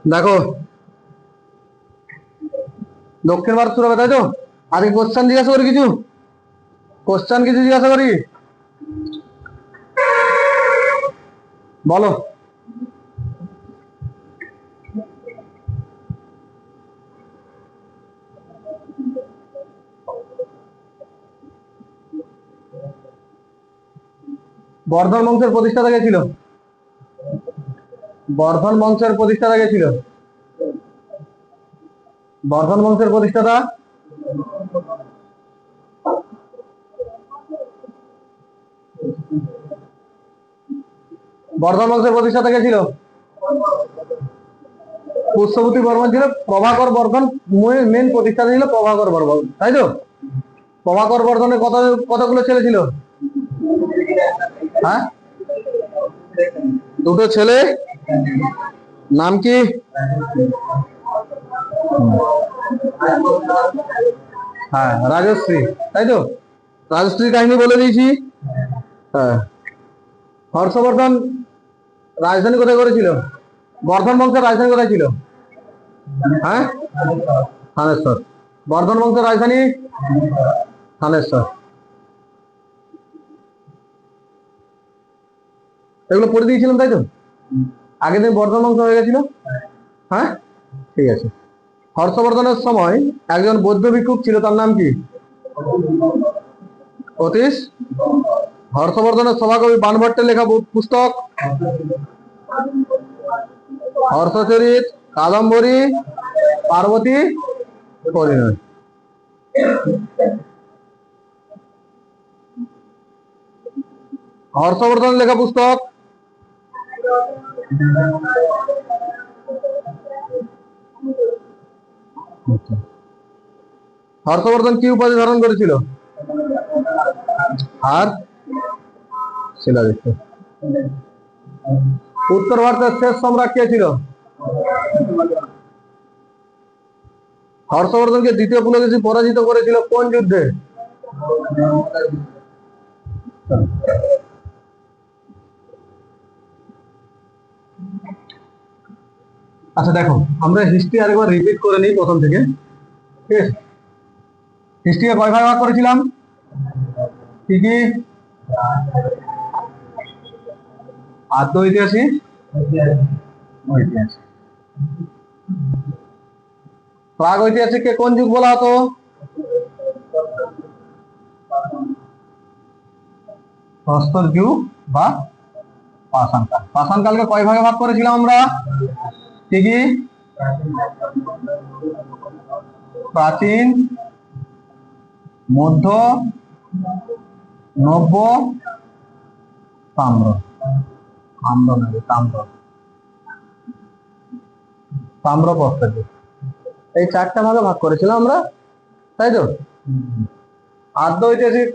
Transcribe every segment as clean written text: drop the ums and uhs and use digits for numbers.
দেখো, দক্ষিণ ভারত শুরু হবে, তাই তো? আজকে কোশ্চেন জিজ্ঞাসা করি কিছু, জিজ্ঞাসা করি, বলো। বর্ধন বংশের প্রতিষ্ঠাতা কে ছিল? বর্ধন বংশের প্রতিষ্ঠাতা কে ছিল? বর্ধন বংশের প্রতিষ্ঠাতা বর্ধন বংশের প্রতিষ্ঠাতা কে ছিল? পুষ্যবতী বর্মন ছিল। প্রভাকর বর্ধন মেন প্রতিষ্ঠাতা ছিল প্রভাকর বর্মন, তাই তো? প্রভাকর বর্ধনের কতগুলো ছেলে ছিল? হ্যাঁ, দুটো ছেলে। নাম কি? হ্যাঁ, রাজশ্রী, তাই তো? রাজশ্রী কাহিনী বলে দিয়েছি। হ্যাঁ, হর্ষবর্ধন রাজধানী কোথায় করেছিল? বর্ধন বংশের রাজধানী কোথায় ছিল? হ্যাঁ, থানেশ্বর। বর্ধন বংশের রাজধানী থানেশ্বর। এগুলো পড়ে দিয়েছিলাম, তাই তো? আগের দিন বর্ধন বংশ হয়ে গেছিল। হ্যাঁ, ঠিক আছে। হর্ষবর্ধনের সময় একজন বৌদ্ধ ভিক্ষুক ছিল, তার নাম কি? অতীশ। হর্ষবর্ধনের সভাকবি বাণভট্টের লেখা পুস্তক? হর্ষচরিত, কাদম্বরী, পার্বতী পরিণয়। হর্ষবর্ধনের লেখা পুস্তক? হর্ষবর্ধন কি উপাধি ধারণ করেছিল? আর শিলাদিত্য। উত্তর ভারতের শেষ সম্রাট কে ছিল? হর্ষবর্ধনকে দ্বিতীয় পুলকেশী পরাজিত করেছিল কোন যুদ্ধে? আচ্ছা দেখো, আমরা হিস্ট্রি আরেকবার রিপিট করে নিই প্রথম থেকে, ঠিক আছে? হিস্ট্রিকে কয় ভাগ করেছিলাম? কি কি? আদ্য ঐতিহাসিক, ঐতিহাসিক। প্রাগ ঐতিহাসিককে কোন যুগ বলা হতো? প্রস্তর যুগ বা পাষাণ কাল। পাষাণ কালকে কয় ভাগে ভাগ করেছিলাম আমরা? কি কি? প্রাচীন, মধ্য, নব্য, তাম্র। তাম্র প্রস্তর যুগ, এই চারটা ভাগে ভাগ করেছিলাম আমরা, তাই তো? আদ্য ঐতিহাসিক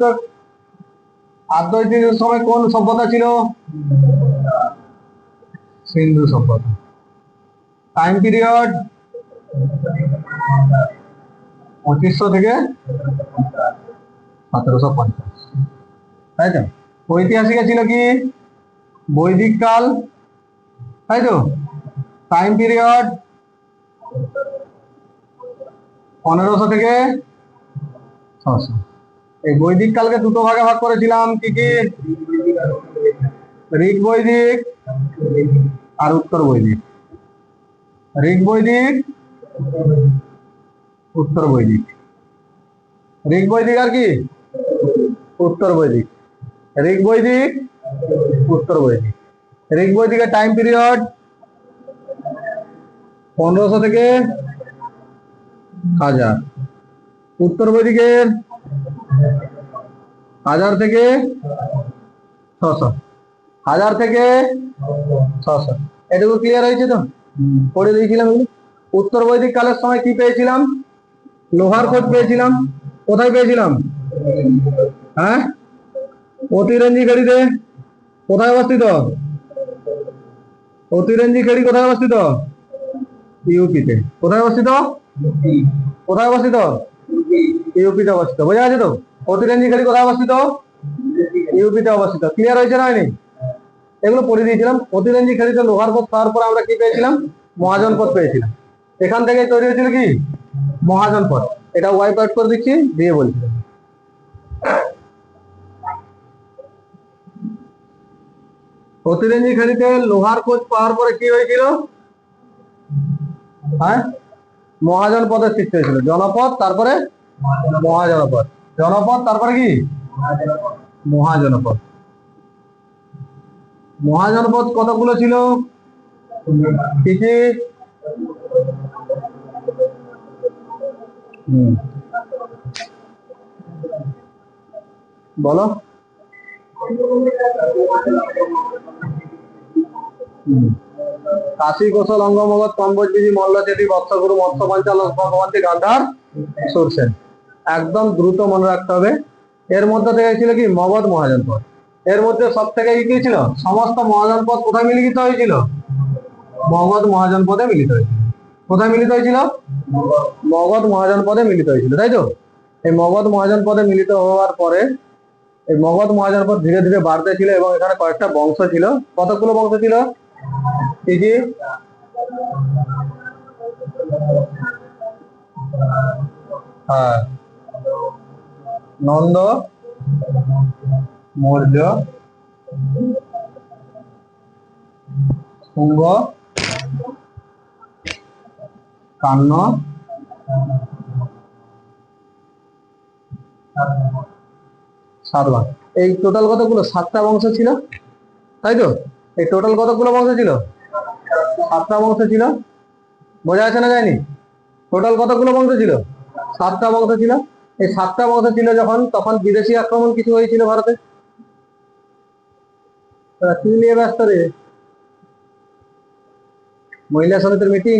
সময় কোন সভ্যতা ছিল? সিন্ধু সভ্যতা। টাইম পিরিয়ড 2500 থেকে 1750, তাই তো? ঐতিহাসিক ছিল কি? বৈদিক কাল, তাই তো? টাইম পিরিয়ড 1500 থেকে 600। এই বৈদিক কালকে দুটো ভাগে ভাগ করেছিলাম, কি কি? ঋগ বৈদিক আর উত্তর বৈদিক। ঋগ বৈদিক, উত্তর বৈদিক। ঋগ বৈদিক আর কি? উত্তর বৈদিক। ঋগ বৈদিক, উত্তর বৈদিক। ঋগ বৈদিকের টাইম পিরিয়ড 1500 থেকে 1000। উত্তর বৈদিকের 1000 থেকে 600। 1000 থেকে 600। এটুকু ক্লিয়ার হয়েছে তো? পড়ে দিয়েছিলাম। উত্তর বৈদিক কালের সময় কি পেয়েছিলাম? লোহার খোঁজ পেয়েছিলাম। কোথায় পেয়েছিলাম? হ্যাঁ, অতিরঞ্জি খেড়িতে। কোথায় অবস্থিত? অতিরঞ্জি খেড়ি কোথায় অবস্থিত? ইউপিতে। কোথায় অবস্থিত? কোথায় অবস্থিত? ইউপিতে অবস্থিত। বোঝা আছে তো? অতিরঞ্জি খেড়ি কোথায় অবস্থিত? ইউপিতে অবস্থিত। ক্লিয়ার হয়েছে না হয়নি? এগুলো পড়ে দিয়েছিলাম। অতিরঞ্জি খেড়িতে লোহার খোঁজ পাওয়ার পর আমরা কি পেয়েছিলাম? মহাজনপদ পেয়েছিলাম। এখান থেকে তৈরি হয়েছিল কি মহাজনপদ। এটা ওয়াইপ আউট করে দিচ্ছি, দিয়ে বলছি। অতিরঞ্জি খালিতে লোহার খোঁজ পাওয়ার পরে কি হয়েছিল? হ্যাঁ, মহাজনপদের সৃষ্টি হয়েছিল। জনপদ, তারপরে মহাজনপদ। জনপদ, তারপরে কি মহাজনপদ। মহাজনপদ কতগুলো ছিল? কি কি? বলো। কাশী, কৌশল, অঙ্গমগধ, কম্বোজবিজি, মল্লচেটি, বৎসগুরু, মৎস্য পঞ্চালক, ভগবন্তী, গান্ধার, সুরসেন। একদম দ্রুত মনে রাখতে হবে। এর মধ্যে থেকে ছিল কি মগধ মহাজনপদ। এর মধ্যে সব থেকে কি ছিল? সমস্ত মহাজনপদ কোথায় মিলিত হয়েছিল? মগধ মহাজনপদে মিলিত হয়েছিল। কোথায় মিলিত হয়েছিল? মগধ মহাজনপদে মিলিত হয়েছিল, তাই তো? এই মগধ মহাজনপদে মিলিত হওয়ার পরে এই মগধ মহাজনপদ ধীরে ধীরে বাড়তে ছিল এবং এখানে কয়েকটা বংশ ছিল। কতগুলো বংশ ছিল? কি কি? হ্যাঁ, নন্দ, মৌর্য, শুঙ্গ, কান্ন, সাতবাহন। এই টোটাল কতগুলো? 7টা বংশ ছিল, তাই তো? এই টোটাল কতগুলো বংশ ছিল? 7টা বংশ ছিল। বোঝা যাচ্ছে না যায়নি? টোটাল কতগুলো বংশ ছিল? 7টা বংশ ছিল। এই 7টা বংশ ছিল যখন, তখন বিদেশি আক্রমণ কিছু হয়েছিল ভারতে। কি নিয়ে ব্যস্ত রে? মহিলা সমিতির মিটিং?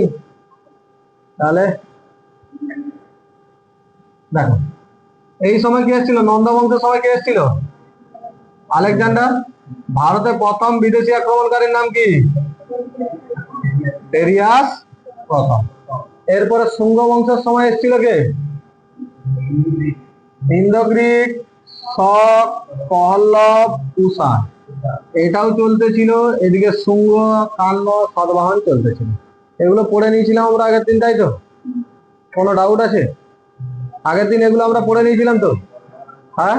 তাহলে দেখো, এই সময় কি এসেছিল? নন্দ বংশের সময় কি এসেছিল? আলেকজান্ডার। ভারতে প্রথম বিদেশি আক্রমণকারীর নাম কি? ডেরিয়াস প্রথম। এরপরে শুঙ্গ বংশের সময় এসেছিল কে? ইন্দ্রগ্রিক, শক, পহল্লব, কুষাণ। এটাও চলতেছিল। এদিকে শুঙ্গ, কান্ন, সাতবাহন চলতেছিল। এগুলো পড়ে নিয়েছিলাম আমরা আগের দিন, তাই তো? কোনো ডাউট আছে? আগের দিন এগুলো আমরা পড়ে নিয়েছিলাম তো। হ্যাঁ,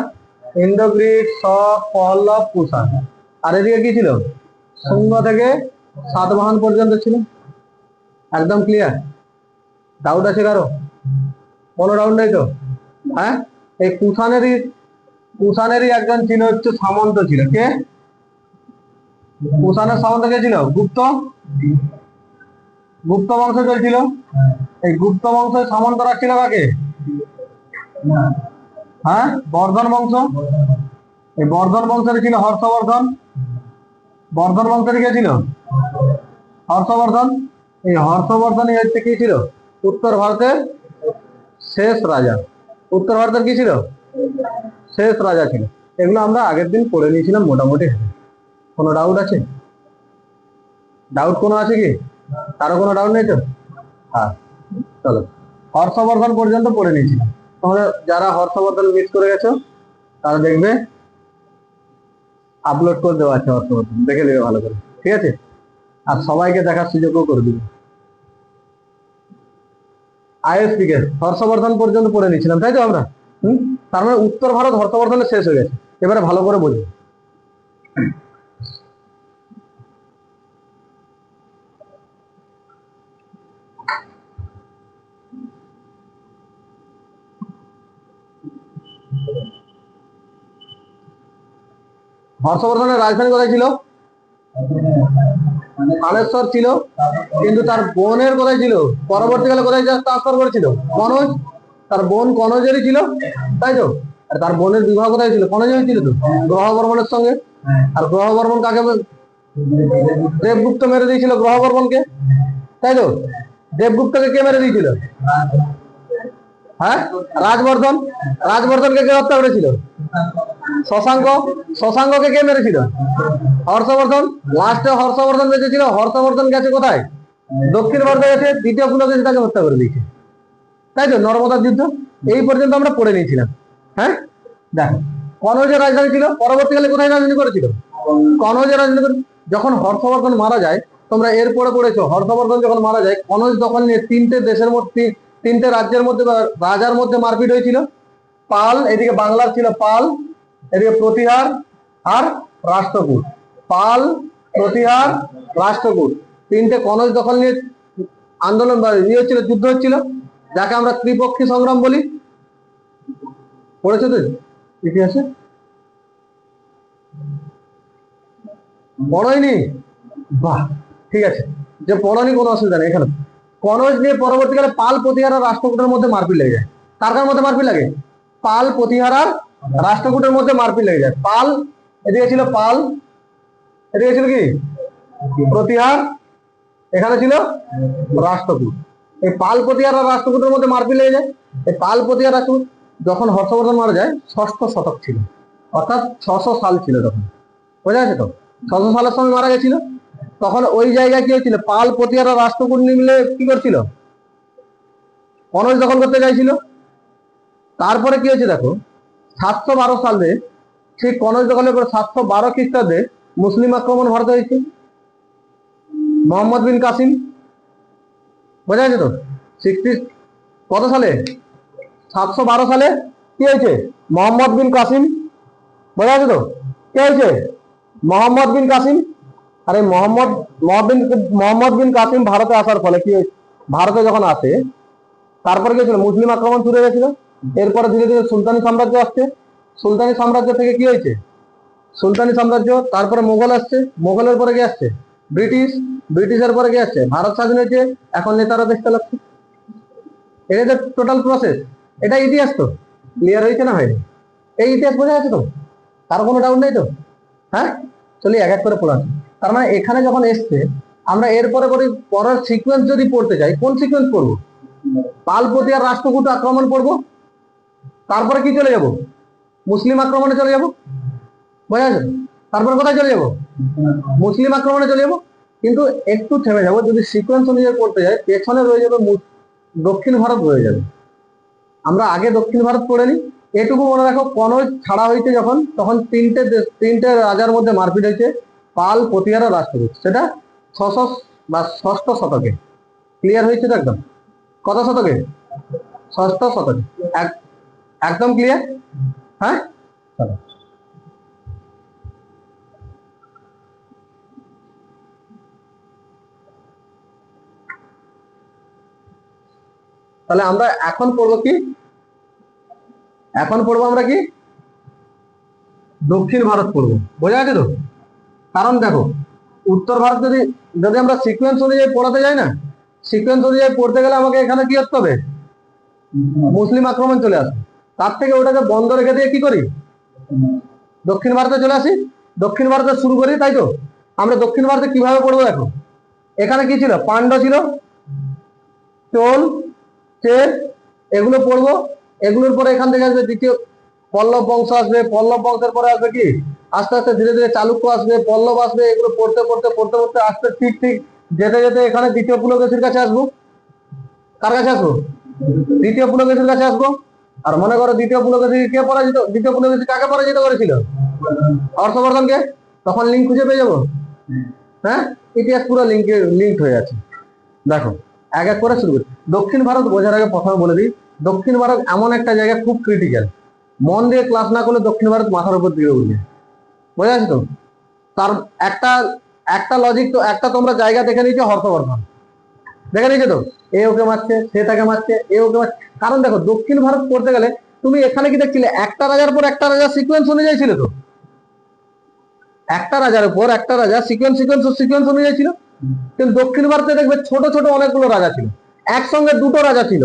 ইন্দ্রগ্রিক, শক, পহল্লব, কুষাণ। আর এদিকে কি ছিল? শুঙ্গ থেকে সাতবাহন পর্যন্ত ছিল। একদম ক্লিয়ার? ডাউট আছে কারো? কোনো ডাউট নেই তো? হ্যাঁ, এই কুষাণেরই একজন ছিল হচ্ছে সামন্ত ছিল। কে? কুষাণের সামন্ত কে ছিল? গুপ্ত। গুপ্ত বংশ চলছিল। এই গুপ্ত বংশের সামন্তরা ছিল কাকে? হ্যাঁ, বর্ধন বংশ। এই বর্ধন বংশের ছিল হর্ষবর্ধন। বর্ধন বংশের কে ছিল? হর্ষবর্ধন। এই হর্ষবর্ধনই হচ্ছে কি ছিল? উত্তর ভারতের শেষ রাজা। উত্তর ভারতের কি ছিল? শেষ রাজা ছিল। এগুলো আমরা আগের দিন পড়ে নিয়েছিলাম মোটামুটি। কোনো ডাউট আছে? ডাউট কোনো আছে কি? কারো কোনো ডাউট নেই তো? হ্যাঁ, চলো। হর্ষবর্ধন পর্যন্ত পড়ে নিয়েছিলাম। তোমরা যারা হর্ষবর্ধন মিস করে গেছো তারা দেখবে আপলোড করে দেওয়া আছে হর্ষবর্ধন, দেখে নেবে ভালো করে, ঠিক আছে? আর সবাইকে দেখার সুযোগও করে দিবে। আইএসপিকে হর্ষবর্ধন পর্যন্ত পড়ে নিয়েছিলাম, তাই তো আমরা? তার মানে উত্তর ভারত হর্ষবর্ধনের শেষ হয়ে গেছে। এবারে ভালো করে বুঝবে। হর্ষবর্ধনের রাজধানী কোথায় ছিল? কালেশ্বর ছিল। কিন্তু তার বোনের কোথায় ছিল? পরবর্তীকালে কোথায় ট্রান্সফার করেছিল? কনৌজ। তার বোন কনৌজেরই ছিল, তাই তো? আর তার বোনের বিবাহ কোথায় ছিল? কনৌজে হয়েছিল তো, গ্রহ বর্মনের সঙ্গে। আর গ্রহ বর্মন কাকে? দেবগুপ্ত মেরে দিয়েছিল গ্রহ বর্মনকে, তাই তো? দেবগুপ্তকে কে মেরে দিয়েছিল? হ্যাঁ, রাজবর্ধন। রাজবর্ধনকে কে হত্যা করেছিল? শশাঙ্ক। শশাঙ্ককে কে মেরেছিল? হর্ষবর্ধন। লাস্টে হর্ষবর্ধন বেঁচে ছিল। হর্ষবর্ধন গেছে কোথায়? দক্ষিণ ভারতে গেছে। দ্বিতীয় পুলকেশী তাকে হত্যা করে দিয়েছে, তাই তো? নর্মদার যুদ্ধ। এই পর্যন্ত আমরা পড়ে নিয়েছিলাম। হ্যাঁ, দেখো, কনৌজের রাজধানী ছিল। পরবর্তীকালে কোথায় রাজধানী করেছিল? কনৌজের রাজধানী করে। যখন হর্ষবর্ধন মারা যায় তোমরা এরপরে পড়েছো হর্ষবর্ধন যখন মারা যায় কনৌজ দখল নিয়ে তিনটে রাজ্যের মধ্যে রাজার মধ্যে মারপিট হয়েছিল। পাল, এদিকে বাংলার ছিল পাল, এদিকে প্রতিহার আর রাষ্ট্রকূট। পাল, প্রতিহার, রাষ্ট্রকূট, তিনটে কনৌজ দখল নিয়ে আন্দোলন বা হচ্ছিল, যুদ্ধ হচ্ছিল, যাকে আমরা ত্রিপক্ষী সংগ্রাম বলি। পড়েছো তো ইতিহাসে? পড়োইনি? বাহ, ঠিক আছে, যে পড়োনি কোনো অসুবিধা নেই। এখানে কনৌজ নিয়ে পরবর্তীকালে পাল, প্রতিহার আর রাষ্ট্রকূটের মধ্যে মারপিট লেগে যায়। কার মধ্যে মারপিট লাগে? পাল, প্রতিহার আর রাষ্ট্রকূটের মধ্যে মারপিট লেগে যায়। পাল, এদিকে ছিল পাল, এদিকে ছিল কি প্রতিহার, এখানে ছিল রাষ্ট্রকূট। এই পাল, প্রতিহার আর রাষ্ট্রকূটের মধ্যে মারপিট লেগে যায়। এই পাল, প্রতিহার, রাষ্ট্রকূট যখন হর্ষবর্ধন মারা যায় 6ষ্ঠ শতক ছিল, অর্থাৎ 600 সাল ছিল তখন। বোঝা গেছে তো? 600 সালের সময় মারা গেছিল। তখন ওই জায়গায় কি হয়েছিল? পাল, প্রতিহার আর রাষ্ট্রকূট মিলে কি করছিল? কনৌজ দখল করতে চাইছিল। তারপরে কি হয়েছে দেখো, 712 সালে সেই কনৌজ দখলের পর 712 খ্রিস্টাব্দে মুসলিম আক্রমণ ভারতে হয়েছে, মোহাম্মদ বিন কাসিম। বোঝা গেছে তো? 60 কত সালে? 712 সালে কি হয়েছে? মোহাম্মদ বিন কাসিম। বোঝা গেছে তো? কি হয়েছে? মোহাম্মদ বিন কাসিম। আরে মোহাম্মদ বিন কাসিম ভারতে আসার ফলে কি হয়েছে? ভারতে যখন আসে তারপরে কি হয়েছিল? মুসলিম আক্রমণ শুরু হয়েছিল। এরপরে ধীরে ধীরে সুলতানি সাম্রাজ্য আসছে। সুলতানি সাম্রাজ্য থেকে কি হয়েছে? সুলতানি সাম্রাজ্য, তারপরে মোগল আসছে, মোগলের পরে কি আসছে? ব্রিটিশ, ব্রিটিশের পরে কি আসছে? ভারত স্বাধীন হয়েছে, এখন নেতারা দেশ চালাচ্ছে। এটা তো টোটাল প্রসেস। এটা ইতিহাস তো ক্লিয়ার হয়েছে না হয়নি? এই ইতিহাস বোঝা যাচ্ছে তো? কারো কোনো ডাউট নেই তো? হ্যাঁ, চলি এক এক করে পড়াচ্ছি। তার মানে এখানে যখন এসছে আমরা এরপরে পরের সিকোয়েন্স যদি পড়তে যাই, কোন সিকোয়েন্স পড়বো? পাল, প্রতিহার, রাষ্ট্রকূট আক্রমণ পড়বো। তারপরে কি চলে যাব? মুসলিম আক্রমণে চলে যাব। বোঝা যাচ্ছে? তারপর কোথায় চলে যাব? মুসলিম আক্রমণে চলে যাব। কিন্তু একটু থেমে যাবো, যদি সিকোয়েন্স অনুযায়ী পড়তে যাই পেছনে রয়ে যাবে দক্ষিণ ভারত রয়ে যাবে। আমরা আগে দক্ষিণ ভারত পড়ে নিই। এটুকু মনে রাখো, কনৌজ ছাড়া হয়েছে যখন, তখন তিনটে রাজার মধ্যে মারপিট হয়েছে, পাল, প্রতিহার আর রাষ্ট্রকূট। সেটা 600 বা 6ষ্ঠ শতকে। ক্লিয়ার হয়েছে তো একদম? কত শতকে? 6ষ্ঠ শতকে। একদম ক্লিয়ার? হ্যাঁ, চলো। তাহলে আমরা এখন পড়বো কি? এখন পড়বো আমরা কি? দক্ষিণ ভারত পড়বো। বোঝা গেছে তো? কারণ দেখো, উত্তর ভারত যদি যদি আমরা সিকোয়েন্স অনুযায়ী পড়াতে যাই না, সিকোয়েন্স অনুযায়ী পড়তে গেলে আমাকে এখানে কি করতে হবে? মুসলিম আক্রমণ চলে আসে। তার থেকে ওটাকে বন্ধ রেখে দিয়ে কি করি? দক্ষিণ ভারতে চলে আসি, দক্ষিণ ভারতে শুরু করি, তাই তো? আমরা দক্ষিণ ভারতে কিভাবে পড়বো দেখো, এখানে কি ছিল? পান্ড্য ছিল, চোল, চের, এগুলো পড়বো। এগুলোর পরে এখান থেকে আসবে দ্বিতীয় পল্লব বংশ আসবে, পল্লব বংশের পরে আসবে কি আস্তে আস্তে ধীরে ধীরে চালুক্য আসবে, পল্লব আসবে। এগুলো পড়তে পড়তে পড়তে পড়তে আসতে ঠিক ঠিক যেতে যেতে এখানে দ্বিতীয় পুলকেশীর কাছে আসবো। কার কাছে আসবো? দ্বিতীয় পুলকেশীর কাছে আসবো। আর মনে করো দ্বিতীয় পুলকেশী কে পরাজিত? দ্বিতীয় পুলকেশী কাকে পরাজিত করেছিল? হর্ষবর্ধনকে। তখন লিঙ্ক খুঁজে পেয়ে যাবো। হ্যাঁ, ইতিহাস পুরো লিঙ্ক হয়ে আছে। দেখো এক এক করে শুরু করি। দক্ষিণ ভারত বোঝার আগে প্রথমে বলে দিই, দক্ষিণ ভারত এমন একটা জায়গা খুব ক্রিটিক্যাল। মন দিয়ে ক্লাস না করলে দক্ষিণ ভারত মাথার উপর দিয়ে উঠবে। বোঝা যাচ্ছে তো? তার একটা একটা লজিক তো, একটা তোমরা জায়গা দেখে নিয়েছো, হর্ষবর্ধন দেখে নিয়েছো তো? এ ওকে মারছে, সে তাকে মারছে, এ ওকে মারছে। কারণ দেখো, দক্ষিণ ভারত পড়তে গেলে তুমি এখানে কি দেখছিলে? একটা রাজার পর একটা রাজার সিকোয়েন্স অনুযায়ী ছিল তো? একটা রাজার উপর একটা রাজা সিকোয়েন্স অনুযায়ী ছিল। কিন্তু দক্ষিণ ভারতে দেখবে ছোট ছোট অনেকগুলো রাজা ছিল, একসঙ্গে দুটো রাজা ছিল।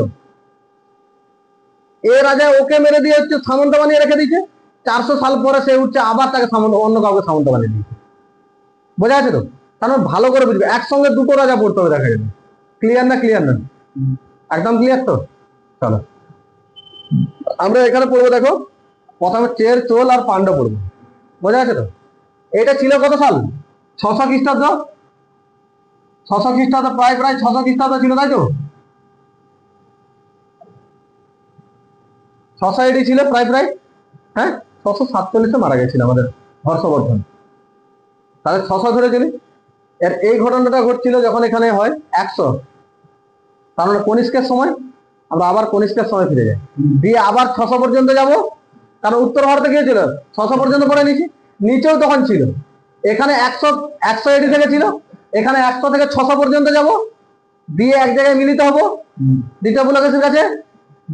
এ রাজা ওকে মেরে দিয়ে হচ্ছে সামন্ত বানিয়ে রেখে দিয়েছে, 400 সাল পরে সে উঠছে আবার তাকে অন্য কাউকে সামন্ত বানিয়ে দিয়েছে। বোঝা আছে তো? কারণ ভালো করে বুঝবে, একসঙ্গে দুটো রাজা পড়তে হবে, দেখা যাবে। ক্লিয়ার না? ক্লিয়ার না? একদম ক্লিয়ার তো? চলো আমরা এখানে পড়বো। দেখো প্রথমে চের, চোল আর পান্ড্য পড়বো। বোঝা আছে তো? এটা ছিল কত সাল? 600 খ্রিস্টাব্দ। 600 খ্রিস্টাব্দ, প্রায় 600 খ্রিস্টাব্দ ছিল, তাই তো? 600 এডি ছিল প্রায়। হ্যাঁ, 647 মারা গেছিল আমাদের হর্ষবর্ধন। তাহলে 600 ধরে চলি। এর এই ঘটনাটা ঘটছিল যখন এখানে হয় 100, তার মানে কনিষ্কের সময়। আমরা আবার কনিষ্কের সময় ফিরে যাই, দিয়ে আবার 600 পর্যন্ত যাব, কারণ উত্তর ভারতে গিয়েছিল 600 পর্যন্ত পড়ে নিয়েছি, নিচেও তখন ছিল। এখানে 100 এডি থেকে ছিল, এখানে 100 থেকে 600 পর্যন্ত যাব, দিয়ে এক জায়গায় মিলিত হবো দ্বিতীয় পুলকেশীর কাছে,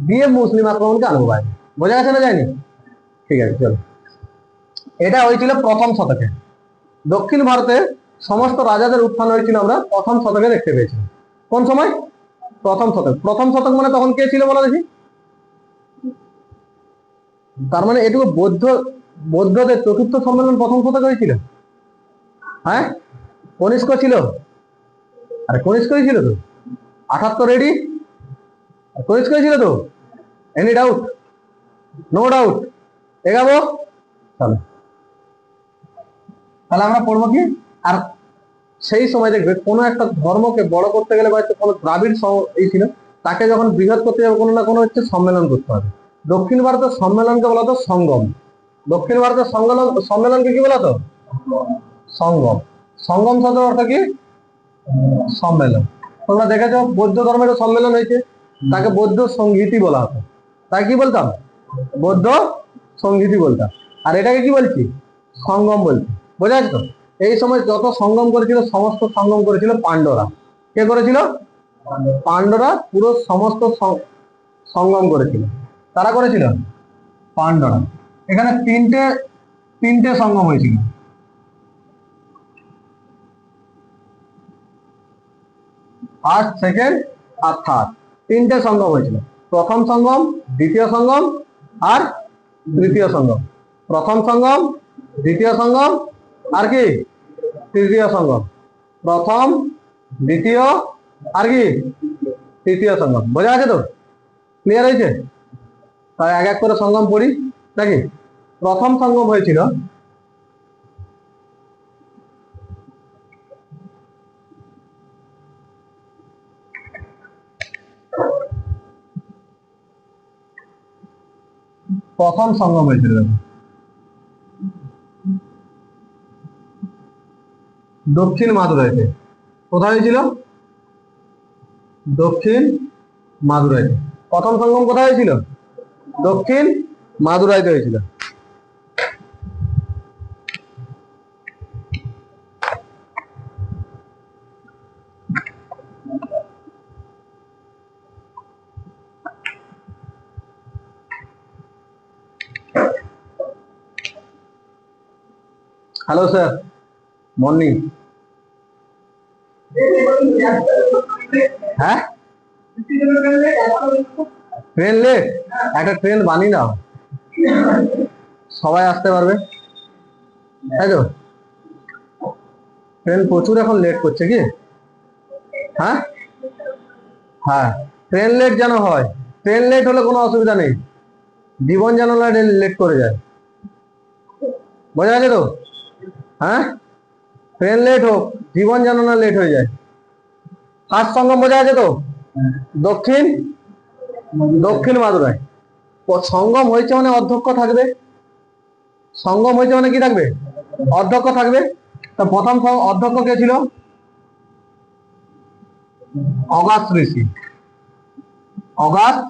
দিয়ে মুসলিম আক্রমণকে আনবো বাইরে। বোঝা গেছে না যায়নি? ঠিক আছে, চলো। এটা হয়েছিল প্রথম শতকে। দক্ষিণ ভারতে সমস্ত রাজাদের উত্থান হয়েছিল আমরা প্রথম শতকে দেখতে পেয়েছিলাম। কোন সময়? প্রথম শতক। প্রথম শতক মানে তখন কে ছিল বলো দেখি? তার মানে এটুকু বৌদ্ধদের চতুর্থ সম্মেলন প্রথম শতকে হয়েছিল। হ্যাঁ, কনিষ্ক ছিল। আরে কনিষ্কই ছিল তো, 78 রেডি, কনিষ্কই ছিল তো। Any doubt? No doubt. এগাবো, চলো। তাহলে আমরা পড়বো কি? আর সেই সময় দেখবে কোনো একটা ধর্মকে বড় করতে গেলে বা কোনো দ্রাবিড় এই ছিল, তাকে যখন বৃহৎ করতে যাবে কোনো না কোনো হচ্ছে সম্মেলন করতে হবে। দক্ষিণ ভারতের সম্মেলনকে বলা হতো সঙ্গম। দক্ষিণ ভারতের সম্মেলনকে কি বলা হতো? সঙ্গম। সঙ্গম শব্দের অর্থ কি? সম্মেলন। তোমরা দেখেছো বৌদ্ধ ধর্মের সম্মেলন হয়েছে, তাকে বৌদ্ধ সংগীতি বলা হতো। তাই কি বলতাম? বৌদ্ধ সংগীতি বলতাম। আর এটাকে কি বলছি? সঙ্গম বলছি। বোঝা যাচ্ছে তো? এই সময় যত সঙ্গম করেছিল সমস্ত সঙ্গম করেছিল পাণ্ডবরা। কে করেছিল? পাণ্ডবরা পুরো সমস্ত সঙ্গম করেছিল। তারা করেছিল পাণ্ডবরা। এখানে তিনটে সঙ্গম হয়েছিল। ফার্স্ট, সেকেন্ড আর থার্ড, তিনটে সঙ্গম হয়েছিল। প্রথম সঙ্গম, দ্বিতীয় সঙ্গম আর তৃতীয় সঙ্গম। প্রথম সঙ্গম, দ্বিতীয় সঙ্গম আর কি তৃতীয় সঙ্গম। প্রথম, দ্বিতীয় আর কি তৃতীয় সঙ্গম। বোঝা আছে তো? ক্লিয়ার হয়েছে? তাই এক এক করে সঙ্গম পড়ি নাকি? প্রথম সঙ্গম হয়েছিল দক্ষিণ মাদুরাইতে। কোথায় হয়েছিল? দক্ষিণ মাদুরাইতে। প্রথম সঙ্গম কোথায় হয়েছিল? দক্ষিণ মাদুরাইতে হয়েছিল। Hello sir, morning. হ্যাঁ, ট্রেন লেট? একটা ট্রেন বানিয়ে নাও, সবাই আসতে পারবে, তাই তো? ট্রেন প্রচুর এখন লেট করছে কি? হ্যাঁ হ্যাঁ, ট্রেন লেট যেন হয়। ট্রেন লেট হলে কোনো অসুবিধা নেই, জীবন যেন লেট করে যায়। বোঝা গেছে তো? হ্যাঁ, ট্রেন লেট হোক, জীবন যেন না লেট হয়ে যায়। ফার্স্ট সঙ্গম বোঝা আছে তো? দক্ষিণ মাদুরাই। সঙ্গম হয়েছে মানে অধ্যক্ষ থাকবে। সঙ্গম হয়েছে মানে কি থাকবে? অধ্যক্ষ থাকবে। তা প্রথম অধ্যক্ষ কে ছিল? অগাস্ট ঋষি। অগাস্ট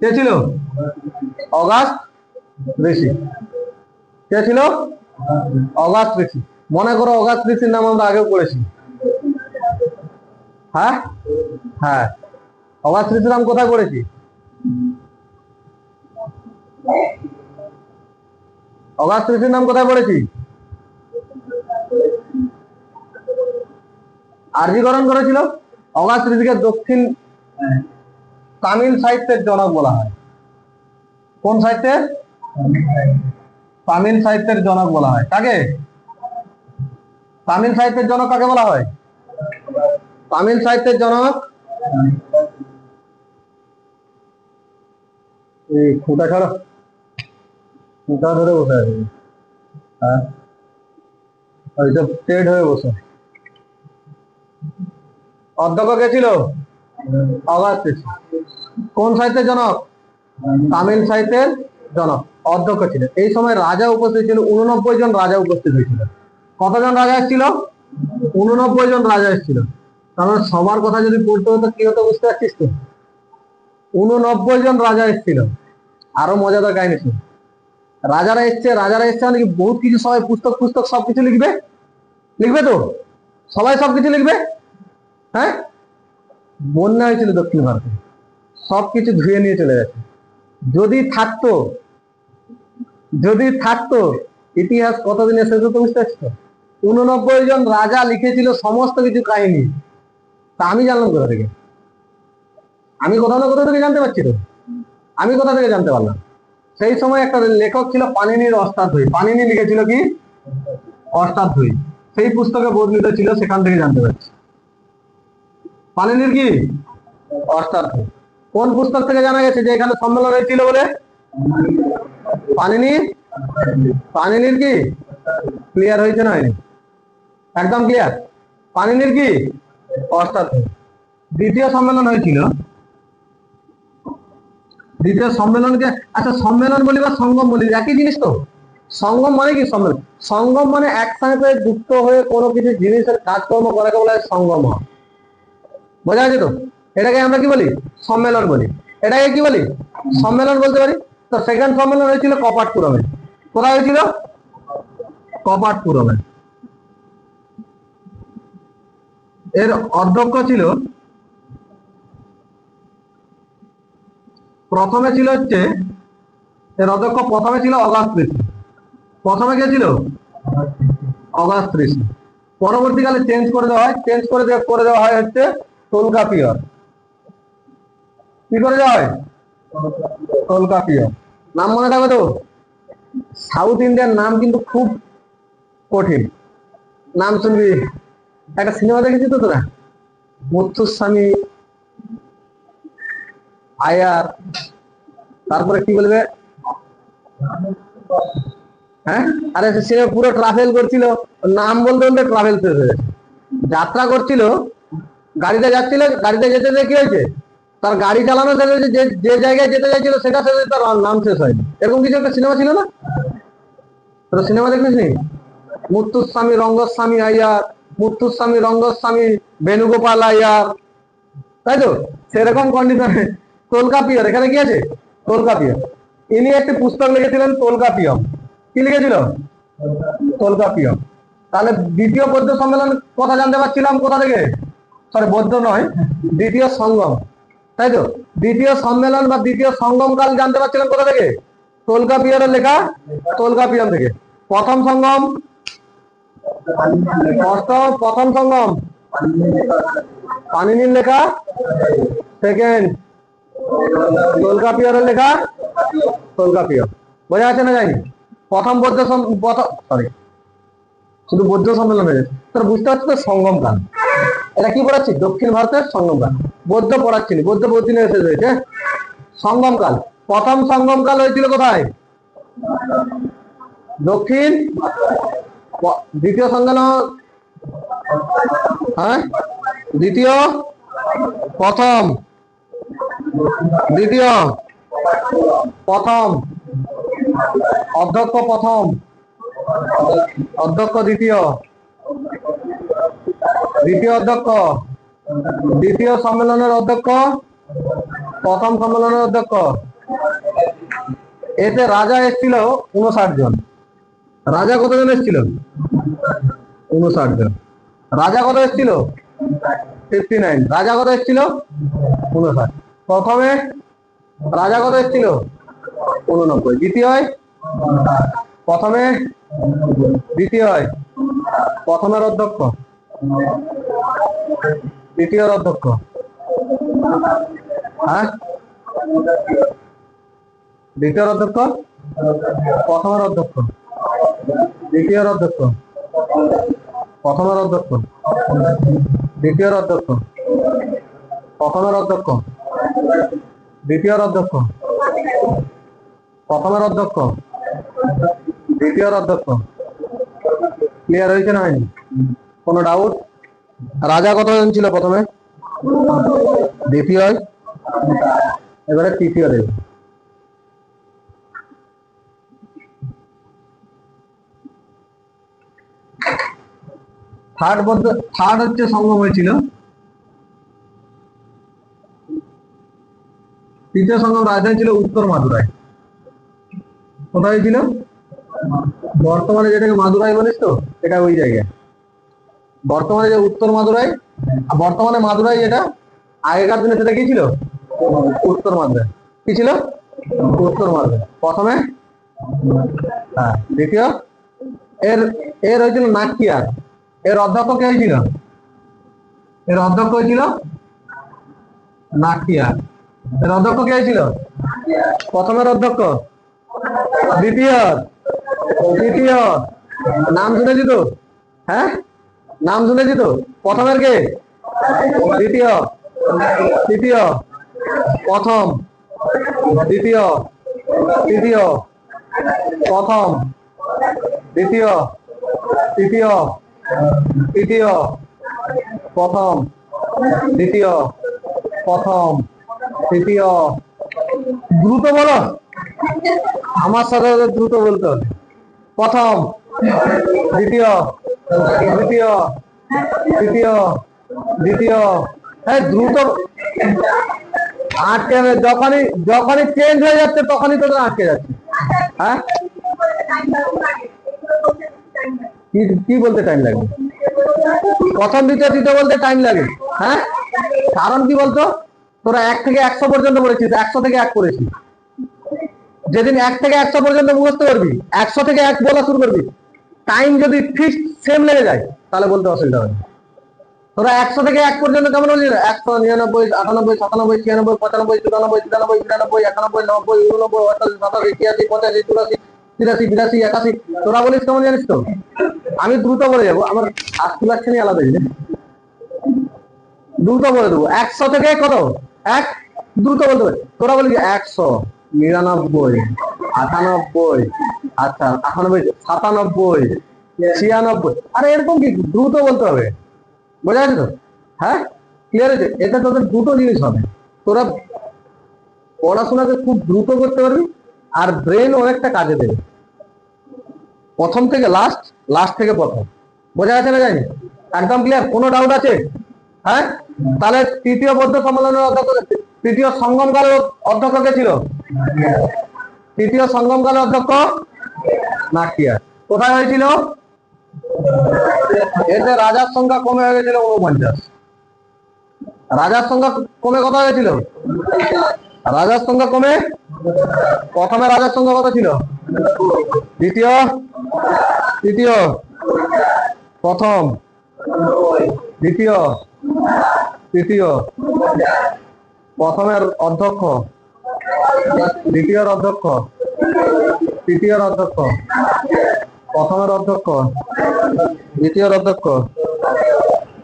কে ছিল? অগাস্ট ঋষি। কে ছিল? অগাস্ট ঋষি। মনে করো অগাস্ট ঋষির নাম আমরা আগেও পড়েছি। হ্যাঁ হ্যাঁ, অগাস্ট ঋষির নাম কোথায় পড়েছি? অগাস্ট ঋষির নাম কোথায় পড়েছি? আরজিকরণ করেছিল। অগাস্ট ঋষিকে দক্ষিণ তামিল সাহিত্যের জনক বলা হয়। কোন সাহিত্যের? তামিল সাহিত্যের জনক বলা হয়। কাকে? তামিল সাহিত্যের জনক কাকে বলা হয়? তামিল সাহিত্যের জনক এই খুঁটা ছাড়া, খুঁটা ধরে বসে আছে। হ্যাঁ, ওইসব স্ট্রেট হয়ে বসে। অধ্যক্ষ কে ছিল? অগাস্ট ঋষি। কোন সাহিত্যের জনক? তামিল সাহিত্যের জনক। অধ্যক্ষ ছিলেন। এই সময় রাজা উপস্থিত ছিল, 89 জন রাজা উপস্থিত হয়েছিল। কতজন রাজা এসেছিল? 89 জন রাজা এসেছিল। কারণ সবার কথা যদি পড়তে হতো কি হতো বুঝতে পারছিস তো? 89 জন রাজা এসেছিল। আরো মজাদার কাহিনী শুন। রাজারা এসছে মানে কি বহুত কিছু, সবাই পুস্তক সবকিছু লিখবে তো, সবাই সবকিছু লিখবে। হ্যাঁ, বন্যা হয়েছিল দক্ষিণ ভারতে, সবকিছু ধুয়ে নিয়ে চলে গেছে। যদি থাকতো ইতিহাস কতদিনে শেষ হতো বুঝতে পারছো? 89 জন রাজা লিখেছিল সমস্ত কিছু কাহিনী। তা আমি জানলাম কোথা থেকে? আমি কোথাও না কোথা থেকে জানতে পারছি তো। আমি কোথা থেকে জানতে পারলাম? সেই সময় একটা লেখক ছিল পাণিনির অষ্টাধ্যায়ী। পাণিনি লিখেছিল কি? অষ্টাধ্যায়ী। সেই পুস্তকে বর্ণিত ছিল, সেখান থেকে জানতে পারছি। পাণিনির কি? অষ্টাধ্যায়ী। কোন পুস্তক থেকে জানা গেছে যে এখানে সম্মেলন হয়েছিল বলে? পাণিনির কি? ক্লিয়ার হয়েছে না হয়নি? একদম ক্লিয়ার। পাণিনির কি? অষ্টাধ্যায়ী। দ্বিতীয় সম্মেলন হয়েছিল। দ্বিতীয় সম্মেলনকে, আচ্ছা সম্মেলন বলি বা সঙ্গম বলি একই জিনিস তো? সঙ্গম মানে কি? সঙ্গম মানে একসাথে যুক্ত হয়ে কোনো কিছু জিনিসের কাজকর্ম করাকে বলা হয় সঙ্গম। বোঝা গেছে তো? এটাকে আমরা কি বলি? সম্মেলন বলি। এটাকে কি বলি? সম্মেলন বলতে পারি। তো সেকেন্ড সম্মেলন হয়েছিল কপাটপুরমে। কোথায় হয়েছিল? কপাটপুরমে। এর অধ্যক্ষ ছিল, প্রথমে ছিল অগাস্ট ঋষি। প্রথমে কে ছিল? অগাস্ট ঋষি। পরবর্তীকালে চেঞ্জ করে দেওয়া হয় হচ্ছে তোলকাপিয়র। কি করে দেওয়া হয়? তোলকাপিয়র। নাম মনে থাকবে তো? সাউথ ইন্ডিয়ান নাম কিন্তু খুব কঠিন। নাম শুনবি, একটা সিনেমা দেখেছি তো তোরা, মুথুস্বামী আয়ার, তারপরে কি বলবে, হ্যাঁ, আরে সে পুরো ট্রাভেল করছিল, নাম বলতে বলতে ট্রাভেল শেষ হয়ে গেছে। যাত্রা করছিল, গাড়িতে যাচ্ছিল, গাড়িতে যেতে যেতে কি হয়েছে, তার গাড়ি চালানো শেষ হয়েছে, যে জায়গায় যেতে চাইছিল সেটা শেষ হয়েছে, তার নাম শেষ হয়নি। এরকম কিছু একটা সিনেমা ছিল না? তোরা সিনেমা দেখিস নি? মুথুস্বামী রঙ্গস্বামী আয়ার, মুথুস্বামী রঙ্গস্বামী বেণুগোপাল আয়ার, তাই তো? সেরকম কন্ডিশনে তোলকাপিয়র, এখানে কি আছে? তোলকাপিয়র। ইনি একটি পুস্তক লিখেছিলেন তোলকাপিয়ম। কি লিখেছিল? তোলকাপিয়ম। তাহলে দ্বিতীয় বৌদ্ধ সম্মেলন কথা জানতে পারছিলাম কোথা থেকে? সরি, বৌদ্ধ নয়, দ্বিতীয় সঙ্গম, তাই তো? দ্বিতীয় সম্মেলন বা দ্বিতীয় সঙ্গম কাল জানতে পারছিলাম কোথা থেকে? তোলকাপিয়রের লেখা তোলকাপিয়ম থেকে। প্রথম সঙ্গম, প্রথম সঙ্গম পাণিনির লেখা, সেকেন্ড তোলকাপিয়রের লেখা, তোলকাপিয়র। বোঝা যাচ্ছে না যায়নি? প্রথম বৌদ্ধ সরি, শুধু বৌদ্ধ সম্মেলন হয়ে যাচ্ছে। তোর বুঝতে পারছি তো? সঙ্গম কাল। এটা কি পড়াচ্ছি? দক্ষিণ ভারতের সঙ্গম কাল। বৌদ্ধ পড়াচ্ছিনি, বৌদ্ধ বহুদিনে শেষ হয়েছে। সঙ্গম কাল, প্রথম সঙ্গম কাল হয়েছিল কোথায়? দক্ষিণ। দ্বিতীয় সম্মেলন, হ্যাঁ, দ্বিতীয়, প্রথম, দ্বিতীয়, প্রথম, অধ্যক্ষ প্রথম, অধ্যক্ষ দ্বিতীয়, দ্বিতীয় অধ্যক্ষ, দ্বিতীয় সম্মেলনের অধ্যক্ষ, প্রথম সম্মেলনের অধ্যক্ষ। এতে রাজা এসেছিল 59 জন। রাজা কতজন এসেছিল? 59 জন। রাজা কত এসেছিল? 59। রাজা কত এসেছিল? 59। প্রথমে রাজা কত এসেছিল? 89। দ্বিতীয়, প্রথমে, দ্বিতীয়, প্রথমের অধ্যক্ষ, দ্বিতীয় অধ্যক্ষ, হ্যাঁ, দ্বিতীয় অধ্যক্ষ, প্রথমের অধ্যক্ষ, দ্বিতীয় অধ্যক্ষ, প্রথমের অধ্যক্ষ, দ্বিতীয় অধ্যক্ষ, প্রথমের অধ্যক্ষ, দ্বিতীয় অধ্যক্ষ, প্রথমের অধ্যক্ষ, দ্বিতীয় অধ্যক্ষ। ক্লিয়ার হয়েছে না হয়নি? কোনো ডাউট? রাজা কতজন ছিল প্রথমে? দ্বিতীয়, এবারে তৃতীয় দেব। থার্ড হচ্ছে সঙ্গম হয়েছিল, তৃতীয় সঙ্গম রাজধানী ছিল উত্তর মাদুরাই। কোথায় হয়েছিল? বর্তমানে যেটাকে মাদুরাই বলিস তো, এটা ওই জায়গায়। বর্তমানে যে উত্তর মাদুরাই, বর্তমানে মাদুরাই যেটা, আগেকার দিনে সেটা কি ছিল? উত্তর মাদুরাই। কি ছিল? উত্তর মাদুরাই প্রথমে। হ্যাঁ, দ্বিতীয় এর এর হয়েছিল নাকিয়ার। এর অধ্যক্ষ কে হয়েছিল? এর অধ্যক্ষ হয়েছিল নাকিয়ার। এর অধ্যক্ষ কে হয়েছিল? প্রথমের অধ্যক্ষ, দ্বিতীয়, তৃতীয়। নাম শুনেছি তো? হ্যাঁ, নাম শুনেছি তো? প্রথমের কে? দ্বিতীয়, তৃতীয়, প্রথম, দ্বিতীয়, তৃতীয়, প্রথম, দ্বিতীয়, তৃতীয়, তৃতীয়, প্রথম, দ্বিতীয়, প্রথম, তৃতীয়। দ্রুত বলো, আমার সাথে দ্রুত বলতে হবে। প্রথম, দ্বিতীয়, তৃতীয়, তৃতীয়, দ্বিতীয়। হ্যাঁ, দ্রুত। আটকে যখনই যখনই চেঞ্জ হয়ে যাচ্ছে তখনই তোদের আটকে যাচ্ছে। হ্যাঁ, কি বলতে টাইম লাগে? প্রথম, দ্বিতীয়, তৃতীয় বলতে টাইম লাগে। হ্যাঁ, কারণ কি বলতো? তোরা 1 থেকে 100 পর্যন্ত পড়েছিস, 100 থেকে 1 করেছিস। যেদিন 1 থেকে 100 পর্যন্ত মুখস্থ করবি, 100 থেকে 1 বলা শুরু করবি, টাইম যদি ফিক্সড সেম লেগে যায় তাহলে বলতে অসুবিধা হবে। তোরা 100 থেকে 1 পর্যন্ত কেমন বললি? 100, 99, 98, 97, 96, 95, 94, 93, 94, 95, 91, 92, 88, 87, 88, 85, 86, 87, 83, 82, 83। তোরা বলিস কেমন জানিস তো? আমি দ্রুত বলে যাবো, আমার আস্তে লাগছেনি আলাদা জিনিস। দ্রুত বলে দেবো। 100 থেকে কত? 1, দ্রুত বলতে হবে। তোরা বলি 100, 99, 98, আচ্ছা 98, 97, 96। আরে এরকম কি দ্রুত বলতে হবে, বোঝা যাচ্ছে তো? হ্যাঁ, ক্লিয়ার আছে? এটা তোদের দুটো জিনিস হবে। তোরা পড়াশোনাকে খুব দ্রুত করতে পারবি আর ব্রেন অনেকটা কাজে দেবে। প্রথম থেকে লাস্ট, লাস্ট থেকে প্রথম। বোঝা যাচ্ছে না? জানি একদম ক্লিয়ার? কোনো ডাউট আছে? হ্যাঁ, তাহলে তৃতীয় বৌদ্ধ সম্মেলনের অধ্যক্ষ, তৃতীয় সঙ্গমকালের অধ্যক্ষ কে ছিল? তৃতীয় সঙ্গমকালের অধ্যক্ষ নাকিয়ার। কোথায় হয়েছিল? এতে রাজার সংখ্যা কমে হয়ে গেছিল 49। রাজার সংখ্যা কমে কত হয়েছিল? রাজার সংখ্যা কমে, প্রথমে রাজার সংখ্যা কত ছিল? দ্বিতীয়, তৃতীয়, প্রথম, দ্বিতীয়, তৃতীয়। প্রথমের অধ্যক্ষ, দ্বিতীয় অধ্যক্ষ, তৃতীয় অধ্যক্ষ, প্রথমের অধ্যক্ষ, দ্বিতীয় অধ্যক্ষ।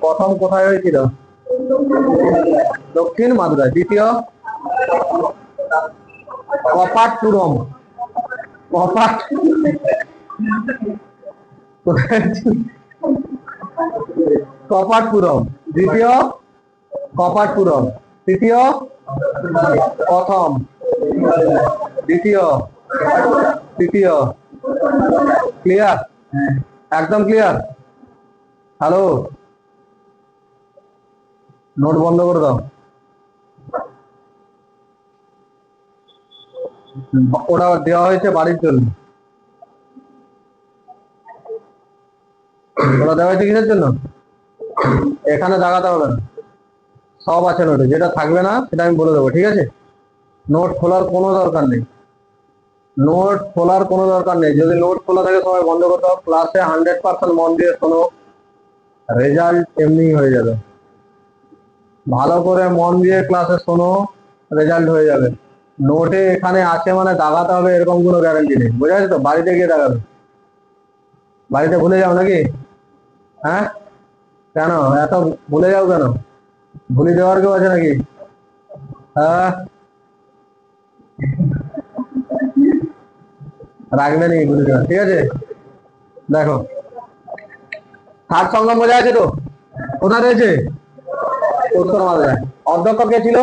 প্রথম কোথায় হয়েছিল? দক্ষিণ মাদুরাই। দ্বিতীয় কপাটপুরম। কপাটপুরম। দ্বিতীয় কপাটপুরম, তৃতীয় প্রথম, দ্বিতীয়, তৃতীয়। ক্লিয়ার? একদম ক্লিয়ার? হ্যালো, নোট বন্ধ করে দাও। ওটা দেওয়া হয়েছে বাড়ির জন্য। ওটা দেওয়া হয়েছে কিসের জন্য? এখানে দেখাতে হবে না, সব আছে নোটে। যেটা থাকবে না সেটা আমি বলে দেবো, ঠিক আছে? নোট খোলার কোনো দরকার নেই, নোট খোলার কোনো দরকার নেই। যদি নোট খোলা থাকে সবাই বন্ধ করতে হবে। ক্লাসে 100% মন দিয়ে শোনো, রেজাল্ট এমনি হয়ে যাবে। ভালো করে মন দিয়ে ক্লাসে শোনো, রেজাল্ট হয়ে যাবে। নোটে এখানে আছে মানে দাগাতে হবে এরকম কোনো গ্যারান্টি নেই। বোঝা যাচ্ছে তো? বাড়িতে গিয়ে দাগাবে। বাড়িতে ভুলে যাও নাকি? হ্যাঁ, কেন এত ভুলে যাও কেন? ভুলে যাওয়ার কেউ আছে নাকি? হ্যাঁ, রাখবে নাকি ভুলে যাওয়া? ঠিক আছে, দেখো থার্ড সঙ্গম বোঝা আছে তো? কোথায় রয়েছে? উত্তর মালদায়। অধ্যক্ষ কে ছিল?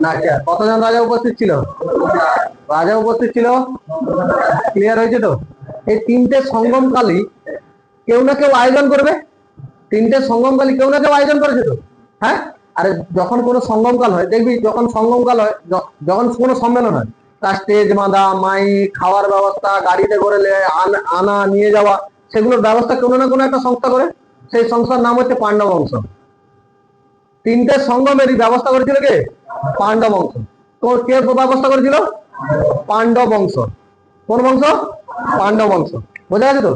নাকিয়ার। কতজন রাজা উপস্থিত ছিল? রাজা উপস্থিত ছিল। ক্লিয়ার হয়েছে তো? এই তিনটে সঙ্গমকালী কেউ না কেউ আয়োজন করবে। তিনটে সঙ্গমকালী কেউ না কেউ আয়োজন করেছে তো, হ্যাঁ? আরে যখন কোনো সঙ্গমকাল হয় দেখবি, যখন সঙ্গমকাল হয়, যখন কোনো সম্মেলন হয়, তার স্টেজ বাঁধা, মাইক, খাওয়ার ব্যবস্থা, গাড়িতে করে আনা নিয়ে যাওয়া, সেগুলোর ব্যবস্থা কোনো না কোনো একটা সংস্থা করে। সেই সংস্থার নাম হচ্ছে পাণ্ডব বংশ। তিনটে সঙ্গমেরই ব্যবস্থা করেছিল কে? পাণ্ডব বংশ। তো কে ব্যবস্থা করেছিল? পাণ্ডব বংশ। কোন বংশ? পাণ্ডব বংশ। বোঝা গেছে তো?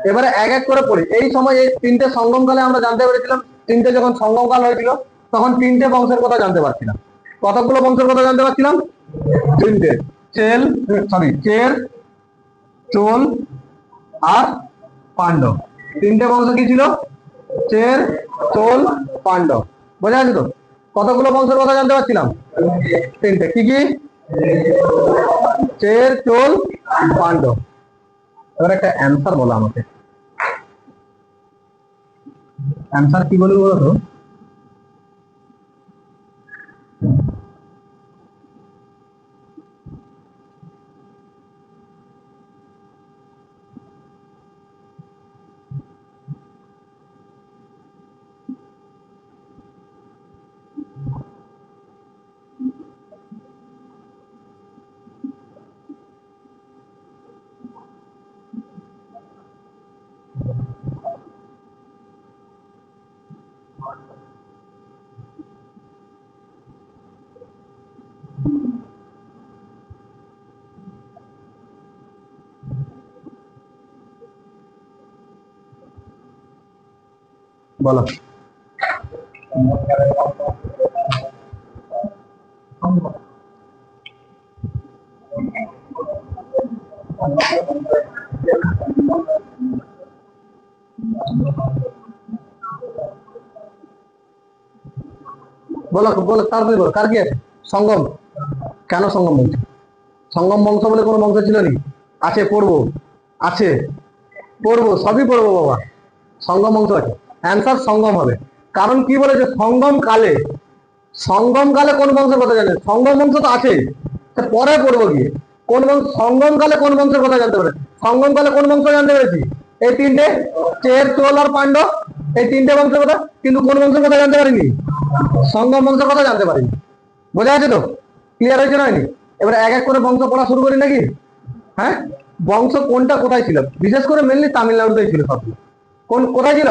এবারে এক এক করে পড়ি। এই সময় এই তিনটে সঙ্গমকালে আমরা জানতে পেরেছিলাম, তিনটে যখন সঙ্গমকাল হয়েছিল তখন তিনটে বংশের কথা জানতে পারছিলাম। কতগুলো বংশের কথা জানতে পারছিলাম? তিনটে। চের, চোল আর পাণ্ডব। তিনটে বংশ কি ছিল? চের, চোল, পাণ্ডব। বোঝা গেছে তো? কতগুলো বংশের কথা জানতে পারছিলাম? তিনটে। কি কি? চের, চোল, পাণ্ডব। এবার একটা অ্যান্সার বলো আমাকে। অ্যান্সার কি বলবো বলো তো? বলো। বলো বলো, তাড়াতাড়ি বলো। কার কি আছে? সঙ্গম। কেন সঙ্গম বলছো? সঙ্গম বংশ বলে কোনো বংশ ছিল নি? আছে, পড়বো। আছে, পড়বো, সবই পড়বো বাবা। সঙ্গম বংশ আছে। অ্যান্সার সঙ্গম হবে। কারণ কি বলেছে? সঙ্গম কালে। সঙ্গম কালে কোন বংশের কথা জানেন? সঙ্গম বংশ তো আছে, পরে পড়বো গিয়ে। কোন বংশ? সঙ্গম কালে কোন বংশের কথা জানতে পারে? সঙ্গম কালে কোন বংশ জানতে পেরেছি? এই তিনটে, চের, চোল আর পাণ্ডব। এই তিনটে বংশের কথা। কিন্তু কোন বংশের কথা জানতে পারিনি? সঙ্গম বংশের কথা জানতে পারিনি। বোঝা আছে তো? ক্লিয়ার হয়েছে নয়নি? এবার এক এক করে বংশ পড়া শুরু করি নাকি? হ্যাঁ, বংশ কোনটা কোথায় ছিল? বিশেষ করে মেনলি তামিলনাড়ুতেই ছিল সবগুলো। কোথায় ছিল?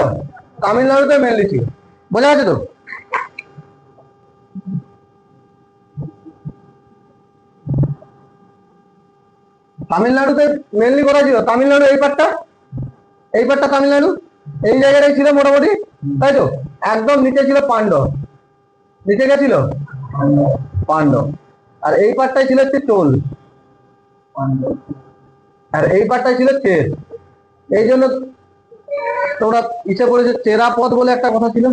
তামিলনাড়ুতে মেনলি ছিল। বোঝা আছে তো? তামিলনাড়ুতে মেনলি কোথায় ছিল? তামিলনাড়ু এই পার্টটা তামিলনাড়ু, এই জায়গাটাই ছিল মোটামুটি, তাই তো? একদম নিচে ছিল পাণ্ডব। নিচে গেছিল পাণ্ডব। আর এই পার্টটাই ছিল হচ্ছে চোল। আর এই পার্টটাই ছিল চের। এই জন্য তোমরা ইচ্ছে করেছে চেরাপদ বলে একটা কথা ছিল।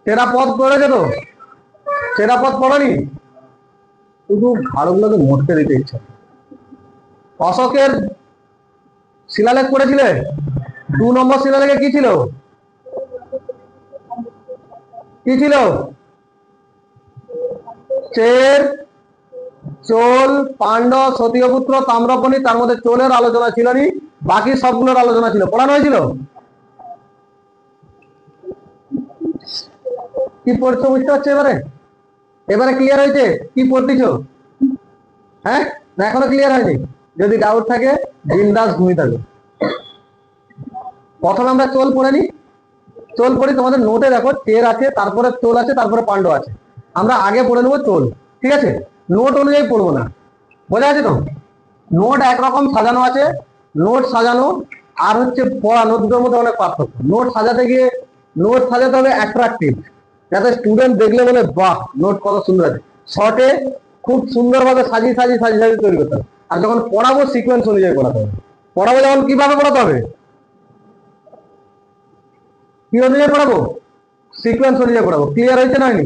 চেরাপদ পড়েছে তো? চেরাপদ পড়নি? শুধু ঘাড়গুলোকে মোটকে দিতে ইচ্ছা। অশোকের শিলালেখ পড়েছিলে? 2 নম্বর শিলালেখে কি ছিল? কি ছিল? চের, চোল, পাণ্ডব, সতীয়পুত্র, তাম্রপণি। তার মধ্যে চোলের আলোচনা ছিল নি, বাকি সবগুলোর আলোচনা ছিল। পড়ানো হয়েছিল? কি পড়ছো বুঝতে পারছো এবারে? এবারে ক্লিয়ার হয়েছে কি পড়তেছ? হ্যাঁ, না এখনো ক্লিয়ার হয়নি? যদি ডাউট থাকে বিন্দাস ঘুমিয়ে থাকবে। প্রথমে আমরা চোল পড়ে নি। চোল পড়ি, তোমাদের নোটে দেখো চের আছে, তারপরে চোল আছে, তারপরে পাণ্ডব আছে। আমরা আগে পড়ে নেবো চোল, ঠিক আছে? নোট অনুযায়ী পড়বো না। বোঝা আছে তো? নোট একরকম সাজানো আছে, নোট সাজানো আর হচ্ছে পড়ানো, দুটোর মধ্যে অনেক পার্থক্য। নোট সাজাতে গিয়ে নোট সাজাতে হবে অ্যাট্রাকটিভ, যাতে স্টুডেন্ট দেখলে বলে বাহ নোট কত সুন্দর আছে। শর্টে খুব সুন্দরভাবে সাজিয়ে সাজিয়ে সাজিয়ে সাজিয়ে তৈরি করতে হবে। আর যখন পড়াবো সিকোয়েন্স অনুযায়ী পড়াতে হবে। পড়াবো যখন কিভাবে পড়াতে হবে? কি অনুযায়ী পড়াবো? সিকোয়েন্স অনুযায়ী পড়াবো। ক্লিয়ার হয়েছে নয়নি?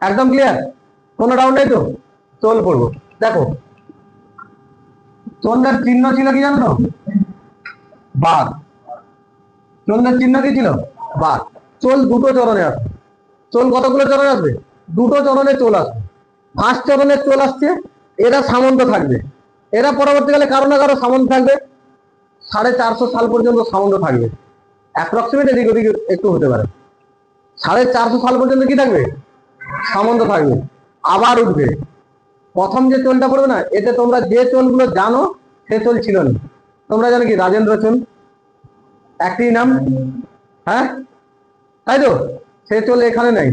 একদম ক্লিয়ার? কোনো ডাউট নেই তো? চোল পড়বো। দেখো, চন্দ্রের চিহ্ন ছিল কি জানো? বাঘ। চন্দ্রের চিহ্ন কি ছিল? বাঘ। চোল দুটো চরণে আসবে। চোল কতগুলো চরণে আসবে? দুটো চরণে চোল আসবে। ফার্স্ট চরণে চোল আসছে, এরা সামন্ত থাকবে। এরা পরবর্তীকালে কারো না কারো সামন্ত থাকবে। 450 সাল পর্যন্ত সামন্ত থাকবে। অ্যাপ্রক্সিমেট এদিক ওদিক একটু হতে পারে। 450 সাল পর্যন্ত কি থাকবে? সামন্ত থাকবে। আবার উঠবে। প্রথম যে চোলটা পড়বে না, এতে তোমরা যে চোলগুলো জানো সে চোল ছিল না। তোমরা জানো কি রাজেন্দ্র চোল, একটি নাম, হ্যাঁ তাই তো? সে চোল এখানে নেই,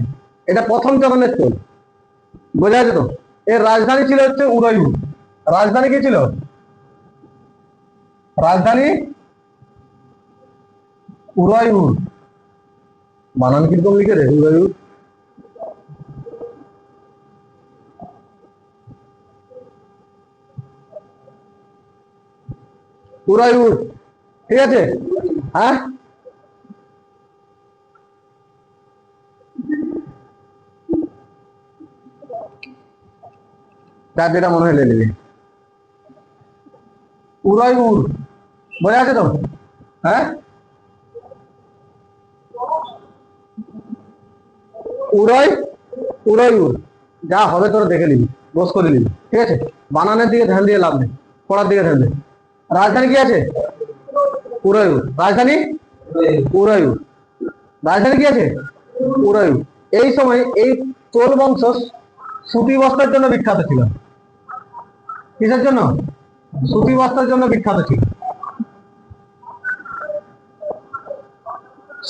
এটা প্রথম চরণের চোল। বোঝা যাচ্ছে তো? এর রাজধানী ছিল হচ্ছে উদয়পুর। রাজধানী কি ছিল? রাজধানী উদয়পুর। বানান কিরকম লিখে রে উদয়পুর? উদয়পুর, ঠিক আছে? হ্যাঁ, তার যেটা মনে হয় নিবি। উদয়পুর, বোঝা আছে তো? হ্যাঁ, উদয়পুর যা হবে তোরা দেখে নিবি, বস করে নিবি, ঠিক আছে? বানানের দিকে ধ্যান দিয়ে লাভ নেই, পড়ার দিকে ধ্যান দে। রাজধানী কি আছে? উদয়পুর। রাজধানী উদয়পুর। রাজধানী কি আছে? উদয়পুর। এই সময় এই চোল বংশ সুতি বস্ত্রের জন্য বিখ্যাত ছিল। কিসের জন্য? সুতি বস্ত্রের জন্য বিখ্যাত ছিল।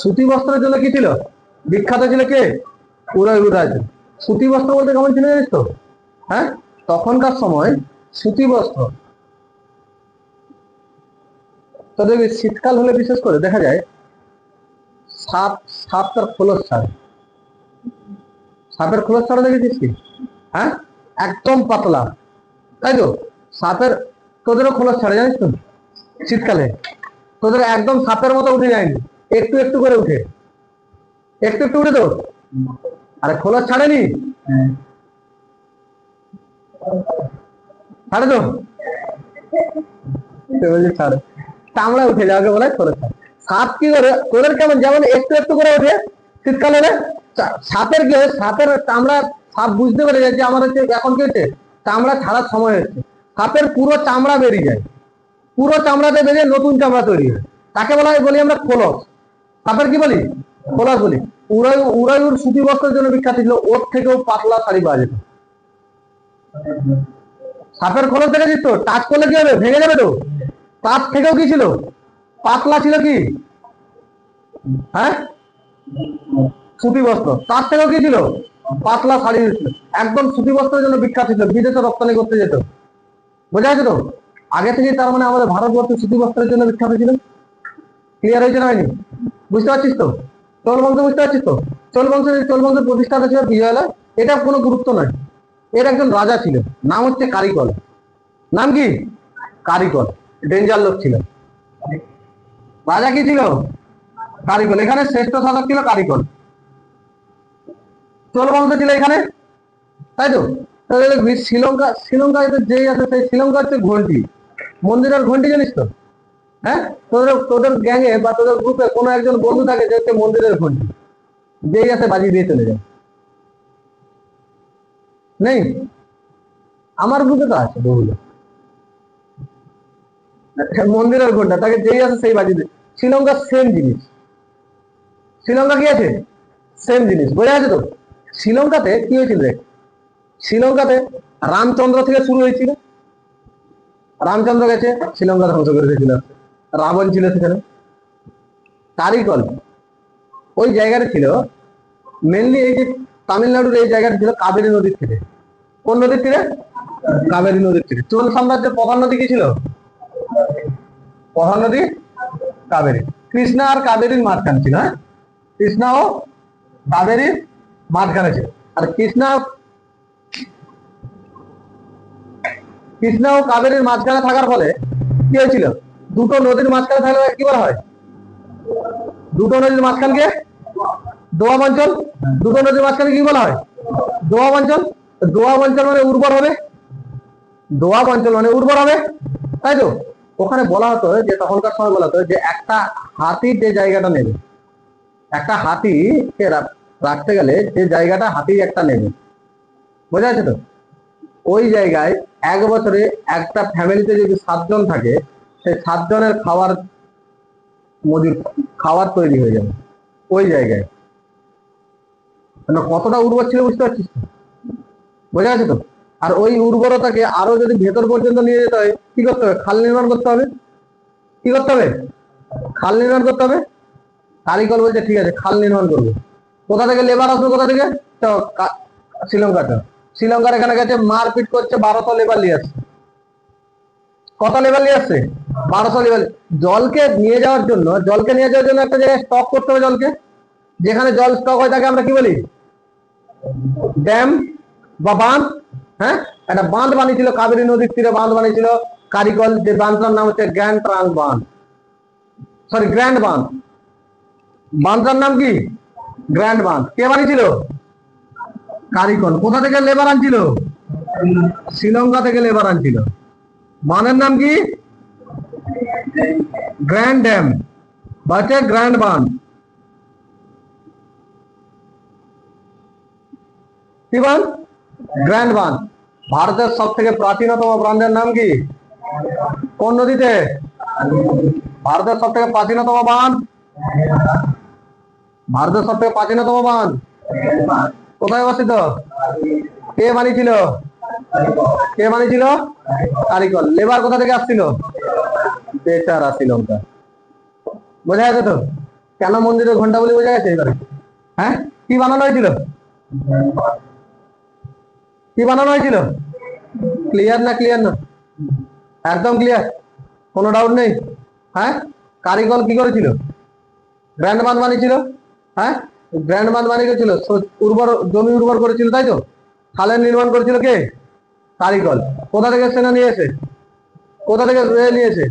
সুতি বস্ত্রের জন্য কি ছিল বিখ্যাত? ছিল কে? উদয়পুর রাজ্য। সুতি বস্ত্র বলতে কেমন ছিল জানিস তো? হ্যাঁ, তখনকার সময় সুতি বস্ত্র, তো দেখবি শীতকাল হলে বিশেষ করে দেখা যায় সাপ, সাপ তার খোলস ছাড়ে। সাপের খোলস ছাড়া দেখেছিস কি? হ্যাঁ, একদম পাতলা, তাই তো? সাপের, তোদেরও খোলস ছাড়ে জানিস তো শীতকালে? তোদের একদম সাপের মতো উঠে যায়নি, একটু একটু করে উঠে, একটু একটু উঠে তো। আরে খোলস ছাড়েনি, ছাড়ে তো? ছাড়ে, চামড়া উঠে যাওয়াকে বলে খোলস ছাড়ে। সাপ কি করে তোদের কেমন যেমন একটু একটু করে ওঠে শীতকাল হলে, সাপের কি হয়? সাপের চামড়া, সাপ বুঝতে পেরে যায় যে আমার হচ্ছে এখন কি হচ্ছে, চামড়া ছাড়ার সময় হচ্ছে। সাপের পুরো চামড়া বেরিয়ে যায়, পুরো চামড়াতে বেরিয়ে নতুন চামড়া তৈরি হয়, তাকে বলা হয়, বলি আমরা খোলস। সাপের কি বলি? খোলস বলি। উড়াইউর সুতি বস্ত্রের জন্য বিখ্যাত ছিল, ওর থেকেও পাতলা শাড়ি পাওয়া যেত। সাপের খোলস দেখেছিস তো? টাচ করলে কি হবে? ভেঙে যাবে তো। তার থেকেও কি ছিল? পাতলা ছিল কি? হ্যাঁ, সুতি বস্ত্র। তার থেকেও কি ছিল? পাতলা শাড়ি ছিল। একদম সুতি বস্ত্রের জন্য বিখ্যাত ছিল, বিদেশে রপ্তানি করতে যেত। বোঝা যাচ্ছে তো? আগে থেকে তার মানে আমাদের ভারতবর্ষ সুতি বস্ত্রের জন্য বিখ্যাত ছিল। ক্লিয়ার হয়েছে না হয়নি? বুঝতে পারছিস তো? চোল বংশ বুঝতে পারছিস তো? চোল বংশের প্রতিষ্ঠাতা ছিল বিজয়ালয়। এটা কোনো গুরুত্ব নয়। এর একজন রাজা ছিল, নাম হচ্ছে কারিকল। নাম কি? কারিকল। ডেঞ্জার লোক ছিল। রাজা কি ছিল? কারিকল। এখানে শ্রেষ্ঠ শাসক ছিল কারিকল। চোল বংশ ছিল এখানে, তাই তো? শ্রীলঙ্কা, শ্রীলঙ্কায় যেই আছে সেই শ্রীলঙ্কা হচ্ছে ঘন্টি, মন্দিরের ঘন্টি জানিস তো? হ্যাঁ, তোদের তোদের গ্যাংয়ে বা তোদের গ্রুপে কোনো একজন বন্ধু থাকে যে হচ্ছে মন্দিরের ঘন্টি, যেই আছে বাজিয়ে দিয়ে চলে যায়। নেই? আমার গ্রুপে তো আছে বহুগুলো। মন্দিরের ঘন্টা, তাকে যেই আছে সেই বাজিয়ে দিয়ে। শ্রীলঙ্কা সেম জিনিস। শ্রীলঙ্কা কি আছে? সেম জিনিস। বোঝা আছে তো? শ্রীলঙ্কাতে কি হয়েছিল দেখ, শ্রীলঙ্কাতে রামচন্দ্র থেকে শুরু হয়েছিল। রামচন্দ্র গেছে, শ্রীলঙ্কা ধ্বংস করে দিয়েছিল। রাবণ ছিল সেখানে। কারিকল ওই জায়গাটা ছিল মেনলি, এই যে তামিলনাড়ুর এই জায়গাটা ছিল কাবেরী নদীর তীরে। কোন নদীর তীরে? কাবেরী নদীর তীরে। চোল সাম্রাজ্যের প্রধান নদী কি ছিল? প্রধান নদী কাবেরী। কৃষ্ণা আর কাবেরীর মাঝখানে ছিল। হ্যাঁ, কৃষ্ণা ও কাবেরীর মাঝখানে ছিল। আর কৃষ্ণা ও কাবেরীর মাঝখানে থাকার ফলে কি হয়েছিল? দুটো নদীর মাঝখানে থাকলে কি বলা হয়? দুটো নদীর মাঝখানকে দোয়াব অঞ্চল। দুটো নদীর মাঝখানে কি বলা হয়? দোয়াব অঞ্চল। দোয়াব অঞ্চল মানে উর্বর হবে। দোয়াব অঞ্চল মানে উর্বর হবে, তাই তো? ওখানে বলা হতো যে তখনকার সময় বলা হতো যে একটা হাতির যে জায়গাটা নেবে, একটা হাতিকে রাখতে গেলে যে জায়গাটা হাতি একটা নেবে, বোঝা যাচ্ছে তো? ওই জায়গায় এক বছরে একটা ফ্যামিলিতে যদি 7 জন থাকে, সেই 7 জনের খাবার তৈরি হয়ে যাবে ওই জায়গায়। মানে কতটা উর্বর ছিল বুঝতে পারছিস তো? বোঝা গেছে তো? আর ওই উর্বরতাকে আরো যদি ভেতর পর্যন্ত নিয়ে যেতে হয় কি করতে হবে? খাল নির্মাণ করতে হবে। কি করতে হবে? খাল নির্মাণ করতে হবে। কারিগর বলছে ঠিক আছে খাল নির্মাণ করবো। কোথা থেকে লেবার আসবে? কোথা থেকে? শ্রীলঙ্কাতে। শ্রীলঙ্কার এখানে গেছে, মারপিট করছে, 1200 লেবার নিয়ে আসছে। কত লেবার নিয়ে আসছে? 1200 লেবার। জলকে নিয়ে যাওয়ার জন্য একটা জায়গায় স্টক করতে হবে জলকে। যেখানে জল স্টক হয় তাকে আমরা কি বলি? ড্যাম বা বাঁধ। হ্যাঁ, একটা বাঁধ বানিয়েছিল, কাবেরী নদীর তীরে বাঁধ বানিয়েছিল কারিগর। যে বাঁধটার নাম হচ্ছে গ্র্যান্ড ট্রাঙ্ক বাঁধ, সরি গ্র্যান্ড বাঁধ। বাঁধটার নাম কি? গ্র্যান্ড বাঁধ। কে বানিয়েছিল? কারিগর। কোথা থেকে লেবার আনছিল? শ্রীলঙ্কা থেকে লেবার আনছিল। বাঁধের নাম কি? গ্র্যান্ড ড্যাম বা গ্র্যান্ড বাঁধ। কি বাঁধ? গ্র্যান্ড বাঁধ। ভারতের সব থেকে প্রাচীনতম বাঁধের নাম কি? কোন নদীতে? ভারতের সব থেকে প্রাচীনতম বাঁধ, ভারতের সব থেকে প্রাচীনতম বাঁধ কোথায় অবস্থিত? কে বানিয়েছিল? কে বানিয়েছিল? কারিগর। লেবার কোথা থেকে আসছিল? বেচারা শ্রীলঙ্কা। বোঝা গেছে তো কেন মন্দিরের ঘন্টা বলে? বোঝা গেছে এবারে? হ্যাঁ, কি বানানো হয়েছিল? কি বানানো হয়েছিল? ক্লিয়ার না? ক্লিয়ার না? একদম ক্লিয়ার, কোনো ডাউট নেই। হ্যাঁ, কারিগর কি করেছিল? গ্র্যান্ড বাঁধ বানিয়েছিল। হ্যাঁ, গ্র্যান্ড বাঁধ বানিয়েছিল, উর্বর জমি উর্বর করেছিল, তাই তো? খালের নির্মাণ করেছিল কে? কারিগর। কোথা থেকে সেনা নিয়ে এসে? কোথা থেকে নিয়েছে?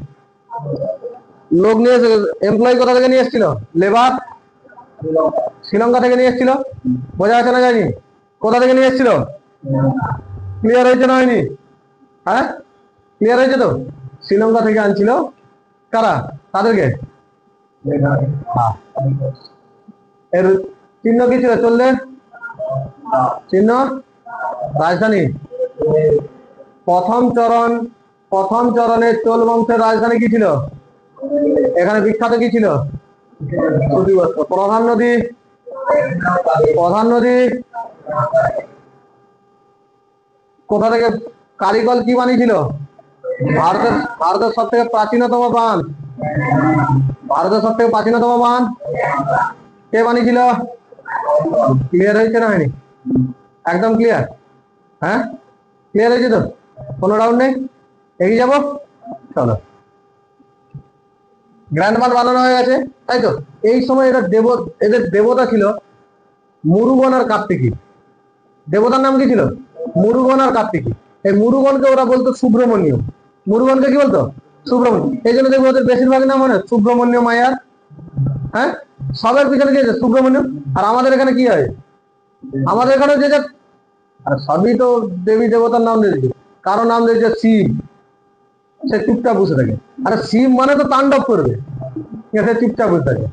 লোক নিয়ে এসে। এমপ্লয়ি কোথা থেকে নিয়ে এসেছিল? লেবার শ্রীলঙ্কা থেকে নিয়ে এসেছিল। বোঝা যাচ্ছে না? যায়নি? কোথা থেকে নিয়ে এসেছিল? ক্লিয়ার হয়েছে না হয়নি? হ্যাঁ, ক্লিয়ার হয়েছে তো? শ্রীলঙ্কা থেকে আনছিল। কারা? তাদেরকে। এর চিহ্ন কি ছিল? চললে চিহ্ন রাজধানী। প্রথম চরণে চোল বংশের রাজধানী কি ছিল? এখানে বিখ্যাত কি ছিল? প্রধান নদী কোথা থেকে? কারিগর কি বানিয়েছিল? ভারতের সব থেকে প্রাচীনতম বাঁধ। ভারতের সব থেকে প্রাচীনতম বাঁধ কে বানিয়েছিল? ক্লিয়ার হয়েছে না হয়নি? একদম ক্লিয়ার। হ্যাঁ, ক্লিয়ার হয়েছে তো? কোনো ডাউট নেই? এগিয়ে যাবো, চলো। গ্র্যান্ড বাঁধ বানানো হয়ে গেছে, তাই তো? এই সময় এদের দেবতা ছিল মুরুগন আর কার্তিকী। দেবতার নাম কি ছিল? মুরুগন আর কার্তিকী। এই মুরুগনকে ওরা বলতো সুব্রমণ্য। মুরুগনকে কি বলতো? সুব্রমণ্য। এই জন্য দেখবো ওদের বেশিরভাগ নাম মনে সুব্রমণ্য মায়ার। হ্যাঁ, সবের পিছনে কি আছে? সুব্রমণ্য। আর আমাদের এখানে কি হয়? আমাদের এখানে যে সবই তো দেবী দেবতার নাম দিয়েছে। কারো নাম দিয়েছে শিব, সে চুপচাপ বসে থাকে। আরে শিব মানে তো তাণ্ডব করবে, সে চুপচাপ বসে থাকে।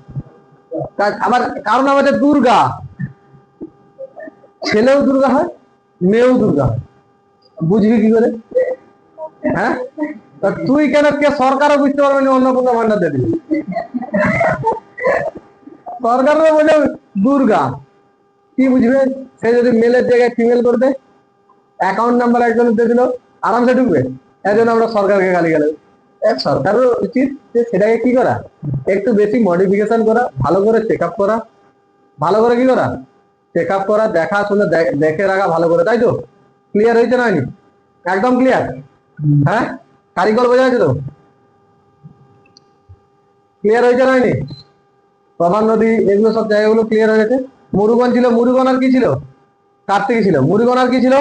আবার কারো নাম আছে দুর্গা, ছেলেও দুর্গা হয়, মেয়েও দুর্গা হয়। বুঝবি কি করে? হ্যাঁ, তুই কেন? কে সরকারও বুঝতে পারবে না অন্নপূর্ণা ভান্ডার দেবে। সরকারও বলে দুর্গা, কি বুঝবে? সে যদি মেলের জায়গায় ফিমেল করে দেয়, অ্যাকাউন্ট নাম্বার একজন দিয়ে দিল, আরামসে ঢুকবে। এর জন্য আমরা সরকারকে গালি গেল। সরকারের উচিত যে সেটাকে কি করা, একটু বেশি মডিফিকেশন করা, ভালো করে চেক আপ করা, ভালো করে কি করা, চেক আপ করা, দেখা শুনে দেখে রাখা ভালো করে, তাই তো? ক্লিয়ার হয়েছে না হয়নি? একদম ক্লিয়ার। হ্যাঁ, কারিগর বোঝা যাচ্ছে তো? ক্লিয়ার হয়েছে না হয়নি? প্রধান নদী, এগুলো সব জায়গাগুলো ক্লিয়ার হয়ে গেছে। মুরুগন ছিল, মুরুগন আর কি ছিল? কার্তিক ছিল। মুরুগন আর কি ছিল?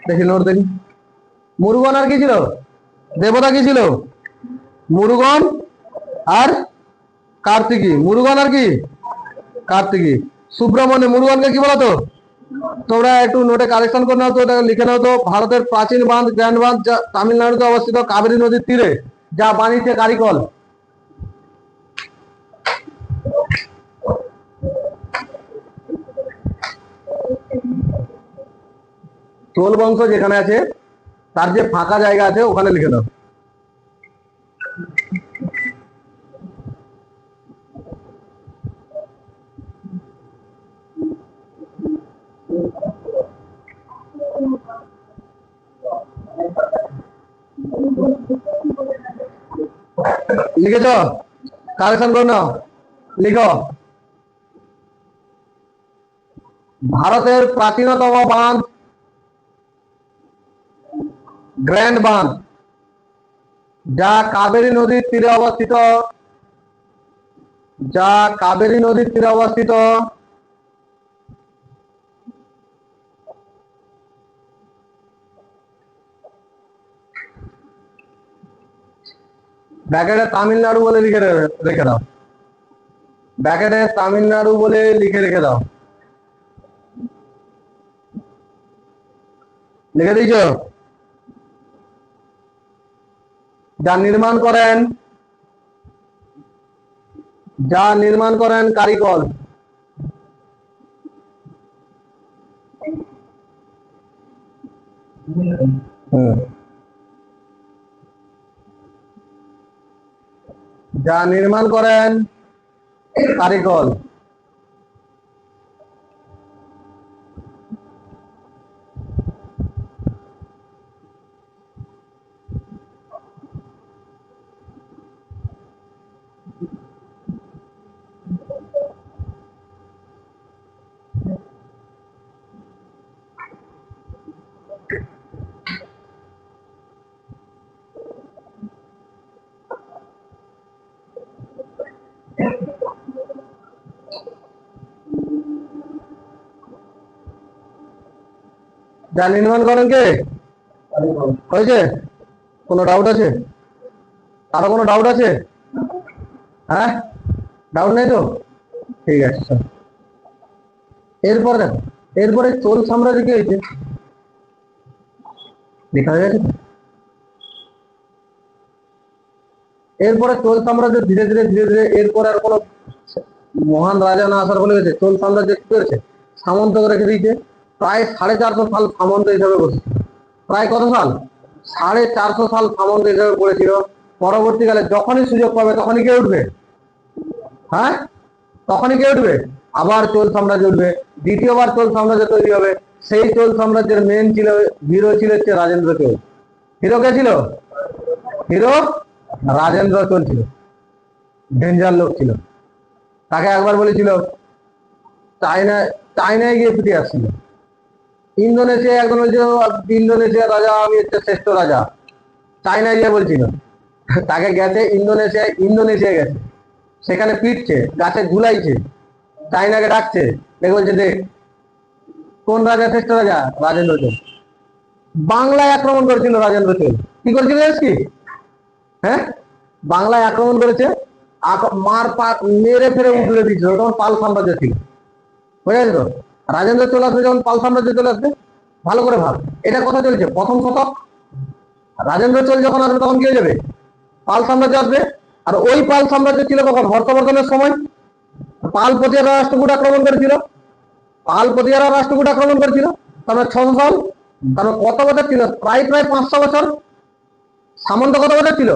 দেখি নোট দেখি। মুরুগন আর কি ছিল? দেবতা কি ছিল? মুরুগন আর কার্তিকী। মুরুগন আর কি? কার্তিকী। সুব্রমণ্য। মুরুগনকে কি বলতো? তোমরা একটু নোটে কালেকশন করে নাও তো, লিখে নাও তো। ভারতের প্রাচীন বাঁধ গ্র্যান্ড বাঁধ, যা তামিলনাড়ুতে অবস্থিত কাবেরী নদীর তীরে, যা বানিয়েছে কারিগর। চোল বংশ যেখানে আছে তার যে ফাঁকা জায়গা আছে ওখানে লিখে দাও। লিখেছ? কারেকশন করে নাও, লিখো। ভারতের প্রাচীনতম বাঁধ গ্র্যান্ড বাঁধ, যা কাবেরী নদীর তীরে অবস্থিত, যা কাবেরী নদীর তীরে অবস্থিত। ব্র্যাকেটে তামিলনাড়ু বলে লিখে রেখে দাও, ব্র্যাকেটে তামিলনাড়ু বলে লিখে রেখে দাও। লিখে দিয়েছ? যা নির্মাণ করেন কারিগর, যা নির্মাণ করেন কারিগর। যা নির্মাণ করেন কে? হয়েছে? কোনো ডাউট আছে? আরো কোনো ডাউট আছে? হ্যাঁ, ডাউট নেই তো? ঠিক আছে। এরপর দেখো, এরপরে চোল সাম্রাজ্য কি হয়েছে লেখা হয়ে গেছে। এরপরে চোল সাম্রাজ্য ধীরে ধীরে ধীরে ধীরে, এরপরে আর কোনো মহান রাজা না আসার ফলে হয়েছে চোল সাম্রাজ্য কি করেছে, সামন্ত রেখে দিয়েছে। প্রায় 450 সাল সামন্ত হিসাবে বসেছে। প্রায় কত সাল? 450 সাল সামন্ত হিসাবে পড়েছিল। পরবর্তীকালে যখনই সুযোগ পাবে তখনই কে উঠবে? হ্যাঁ, তখনই কে উঠবে? আবার চোল সাম্রাজ্য উঠবে, দ্বিতীয়বার চোল সাম্রাজ্য তৈরি হবে। সেই চোল সাম্রাজ্যের মেন ছিল, হিরো ছিল হচ্ছে রাজেন্দ্র চোল। হিরো কে ছিল? হিরো রাজেন্দ্র চোল ছিল, ডেঞ্জার লোক ছিল। তাকে একবার বলেছিল চায়নায় গিয়ে ফিরে আসছিল। ইন্দোনেশিয়া একজন বলছিল ইন্দোনেশিয়ার রাজা আমি হচ্ছে শ্রেষ্ঠ রাজা, চায়নায় গিয়ে বলছিল। তাকে গেছে ইন্দোনেশিয়া গেছে, সেখানে পিটছে, গাছে ঝুলাইছে, চায়নাকে ডাকছে, দেখে বলছে দেখ কোন রাজা শ্রেষ্ঠ রাজা? রাজেন্দ্র চোল। বাংলায় আক্রমণ করেছিল রাজেন্দ্র চোল। কি করেছিল জানিস কি? হ্যাঁ, বাংলায় আক্রমণ করেছে, মেরে ফেরে উঠলে দিয়েছিল। তখন পাল সাম্রাজ্য ছিল, বুঝে গেছে তো? রাজেন্দ্র চলে আসবে যখন পাল সাম্রাজ্য চলে আসবে। ভালো করে ভাব, এটা কথা চলছে প্রথম শতক। রাজেন্দ্র চোল যখন আসবে তখন কি হয়ে যাবে? পাল সাম্রাজ্য আসবে। আর ওই পাল সাম্রাজ্য ছিল কখন? হর্ষবর্ধনের সময়। পাল পতিয়ারা রাষ্ট্রকূট আক্রমণ করেছিল, পাল পতিয়ারা রাষ্ট্রকূট আক্রমণ করেছিল। তারপরে 600 সাল, তারপর কত বছর ছিল? প্রায় 500 বছর। সামন্ত কত বছর ছিল?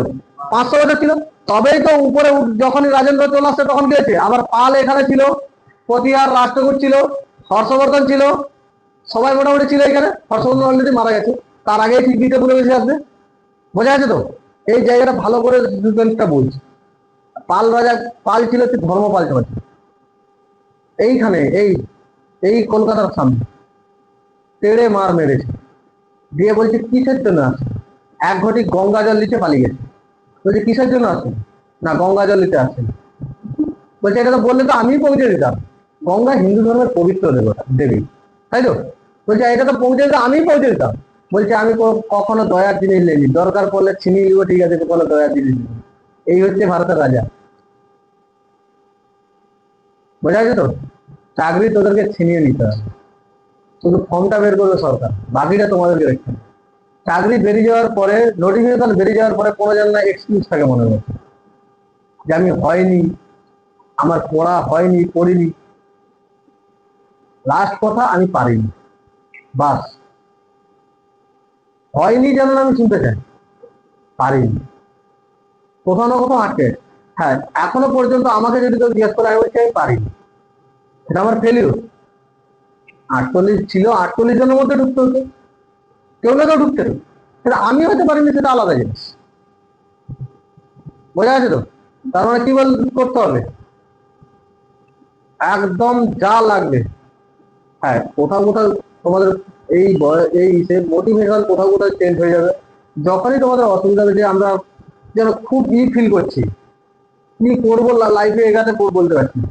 500 বছর ছিল। তবেই তো উপরে যখনই রাজেন্দ্র চলে আসছে তখন কি হয়েছে? আবার পাল এখানে ছিল, পতিয়ার রাষ্ট্রকূট ছিল, হর্ষবর্ধন ছিল, সবাই মোটামুটি ছিল এখানে। হর্ষবর্ধন অলরেডি মারা গেছে, তার আগেই ঠিক দ্বিতীয় পুরো বেশি আসবে। বোঝা যাচ্ছে তো? এই জায়গাটা ভালো করে ডিফারেন্সটা বলছি। পাল রাজা, পাল ছিল হচ্ছে ধর্মপাল চলছে এইখানে, এই কলকাতার সামনে তেড়ে মার মেরেছে, দিয়ে বলছে কিসের জন্য আসে? এক ঘটি গঙ্গা জল নিচে পালিয়ে গেছে। বলছে কিসের জন্য আসে? না গঙ্গা জল নিতে আসে। বলছে এটা তো বললে তো আমি পৌঁছে দিতাম। গঙ্গা হিন্দু ধর্মের পবিত্র দেবী, তাই তো? বলছে এটা তো পৌঁছে দিতাম, আমি পৌঁছে দিতাম। বলছে আমি কখনো দয়ার জিনিস নেইনি, দরকার পড়লে ছিনিয়ে নিব, ঠিক আছে, কোনো দয়ার জিনিস নেই। এই হচ্ছে ভারতের রাজা। বোঝা গেছে তো? চাকরি তোদেরকে ছিনিয়ে নিতে হবে, শুধু ফর্মটা বের করবে সরকার, বাকিটা তোমাদেরকে দেখতে হবে। চাকরি বেরিয়ে যাওয়ার পরে, নোটিফিকেশন বেরিয়ে যাওয়ার পরে কোনো যেন না এক্সকিউজ থাকে মনে হচ্ছে যে আমি হয়নি, আমার পড়া হয়নি, পড়িনি। লাস্ট কথা আমি পারিনি, বাস। হয়নি যেন আমি শুনতে চাই, পারিনি, কোথাও না কোথাও আটকে। হ্যাঁ, এখনো পর্যন্ত আমাকে যদি কেউ জিজ্ঞেস করে আমি বলছি আমি পারিনি, সেটা আমার ফেলিওর। 48 ছিল, 48 জনের মধ্যে ঢুকতে হতো, কেউ না কেউ ঢুকতে হতো। সেটা আমি হতে পারিনি, সেটা আলাদা জিনিস। বোঝা গেছে তো? তার মানে কি করতে হবে, একদম যা লাগবে। হ্যাঁ, কোথাও কোথাও তোমাদের এই মোটিভেশন কোথাও কোথাও চেঞ্জ হয়ে যাবে যখনই তোমাদের অসুবিধা হবে, যে আমরা যেন খুব ফিল করছি, কি করবো লাইফে এগাতে বলতে পারছি না।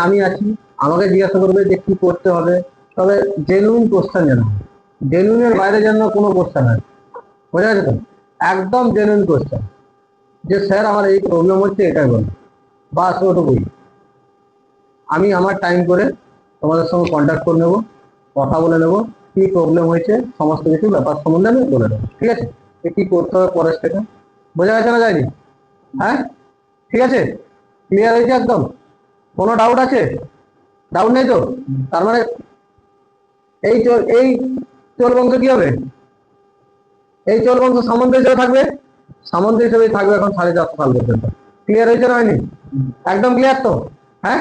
আমি আছি, আমাকে জিজ্ঞাসা করবে যে কি করতে হবে, তবে জেনুইন কোশ্চেন যেন, জেনুইনের বাইরে যেন কোনো কোশ্চেন হয়। বোঝা গেছে তো? একদম জেনুইন কোশ্চেন, যে স্যার আমার এই প্রবলেম হচ্ছে, এটাই বলুন, বাস ওটুকুই। আমি আমার টাইম করে তোমাদের সঙ্গে কন্ট্যাক্ট করে নেবো, কথা বলে নেবো, কি প্রবলেম হয়েছে সমস্ত কিছু ব্যাপার সম্বন্ধে আমি বলে দেবো। ঠিক আছে? কি করতে হবে পরের থেকে, বোঝা গেছে না যায়নি? হ্যাঁ, ঠিক আছে, ক্লিয়ার হয়েছে একদম? কোনো ডাউট আছে? ডাউট নেই তো? তার মানে এই চোর বংশ কি হবে, এই চোর বংশ সামন্ত হিসেবে থাকবে, সামন্ত হিসেবে থাকবে এখন 450 সাল পর্যন্ত। ক্লিয়ার হয়েছে না হয়নি? একদম ক্লিয়ার তো? হ্যাঁ।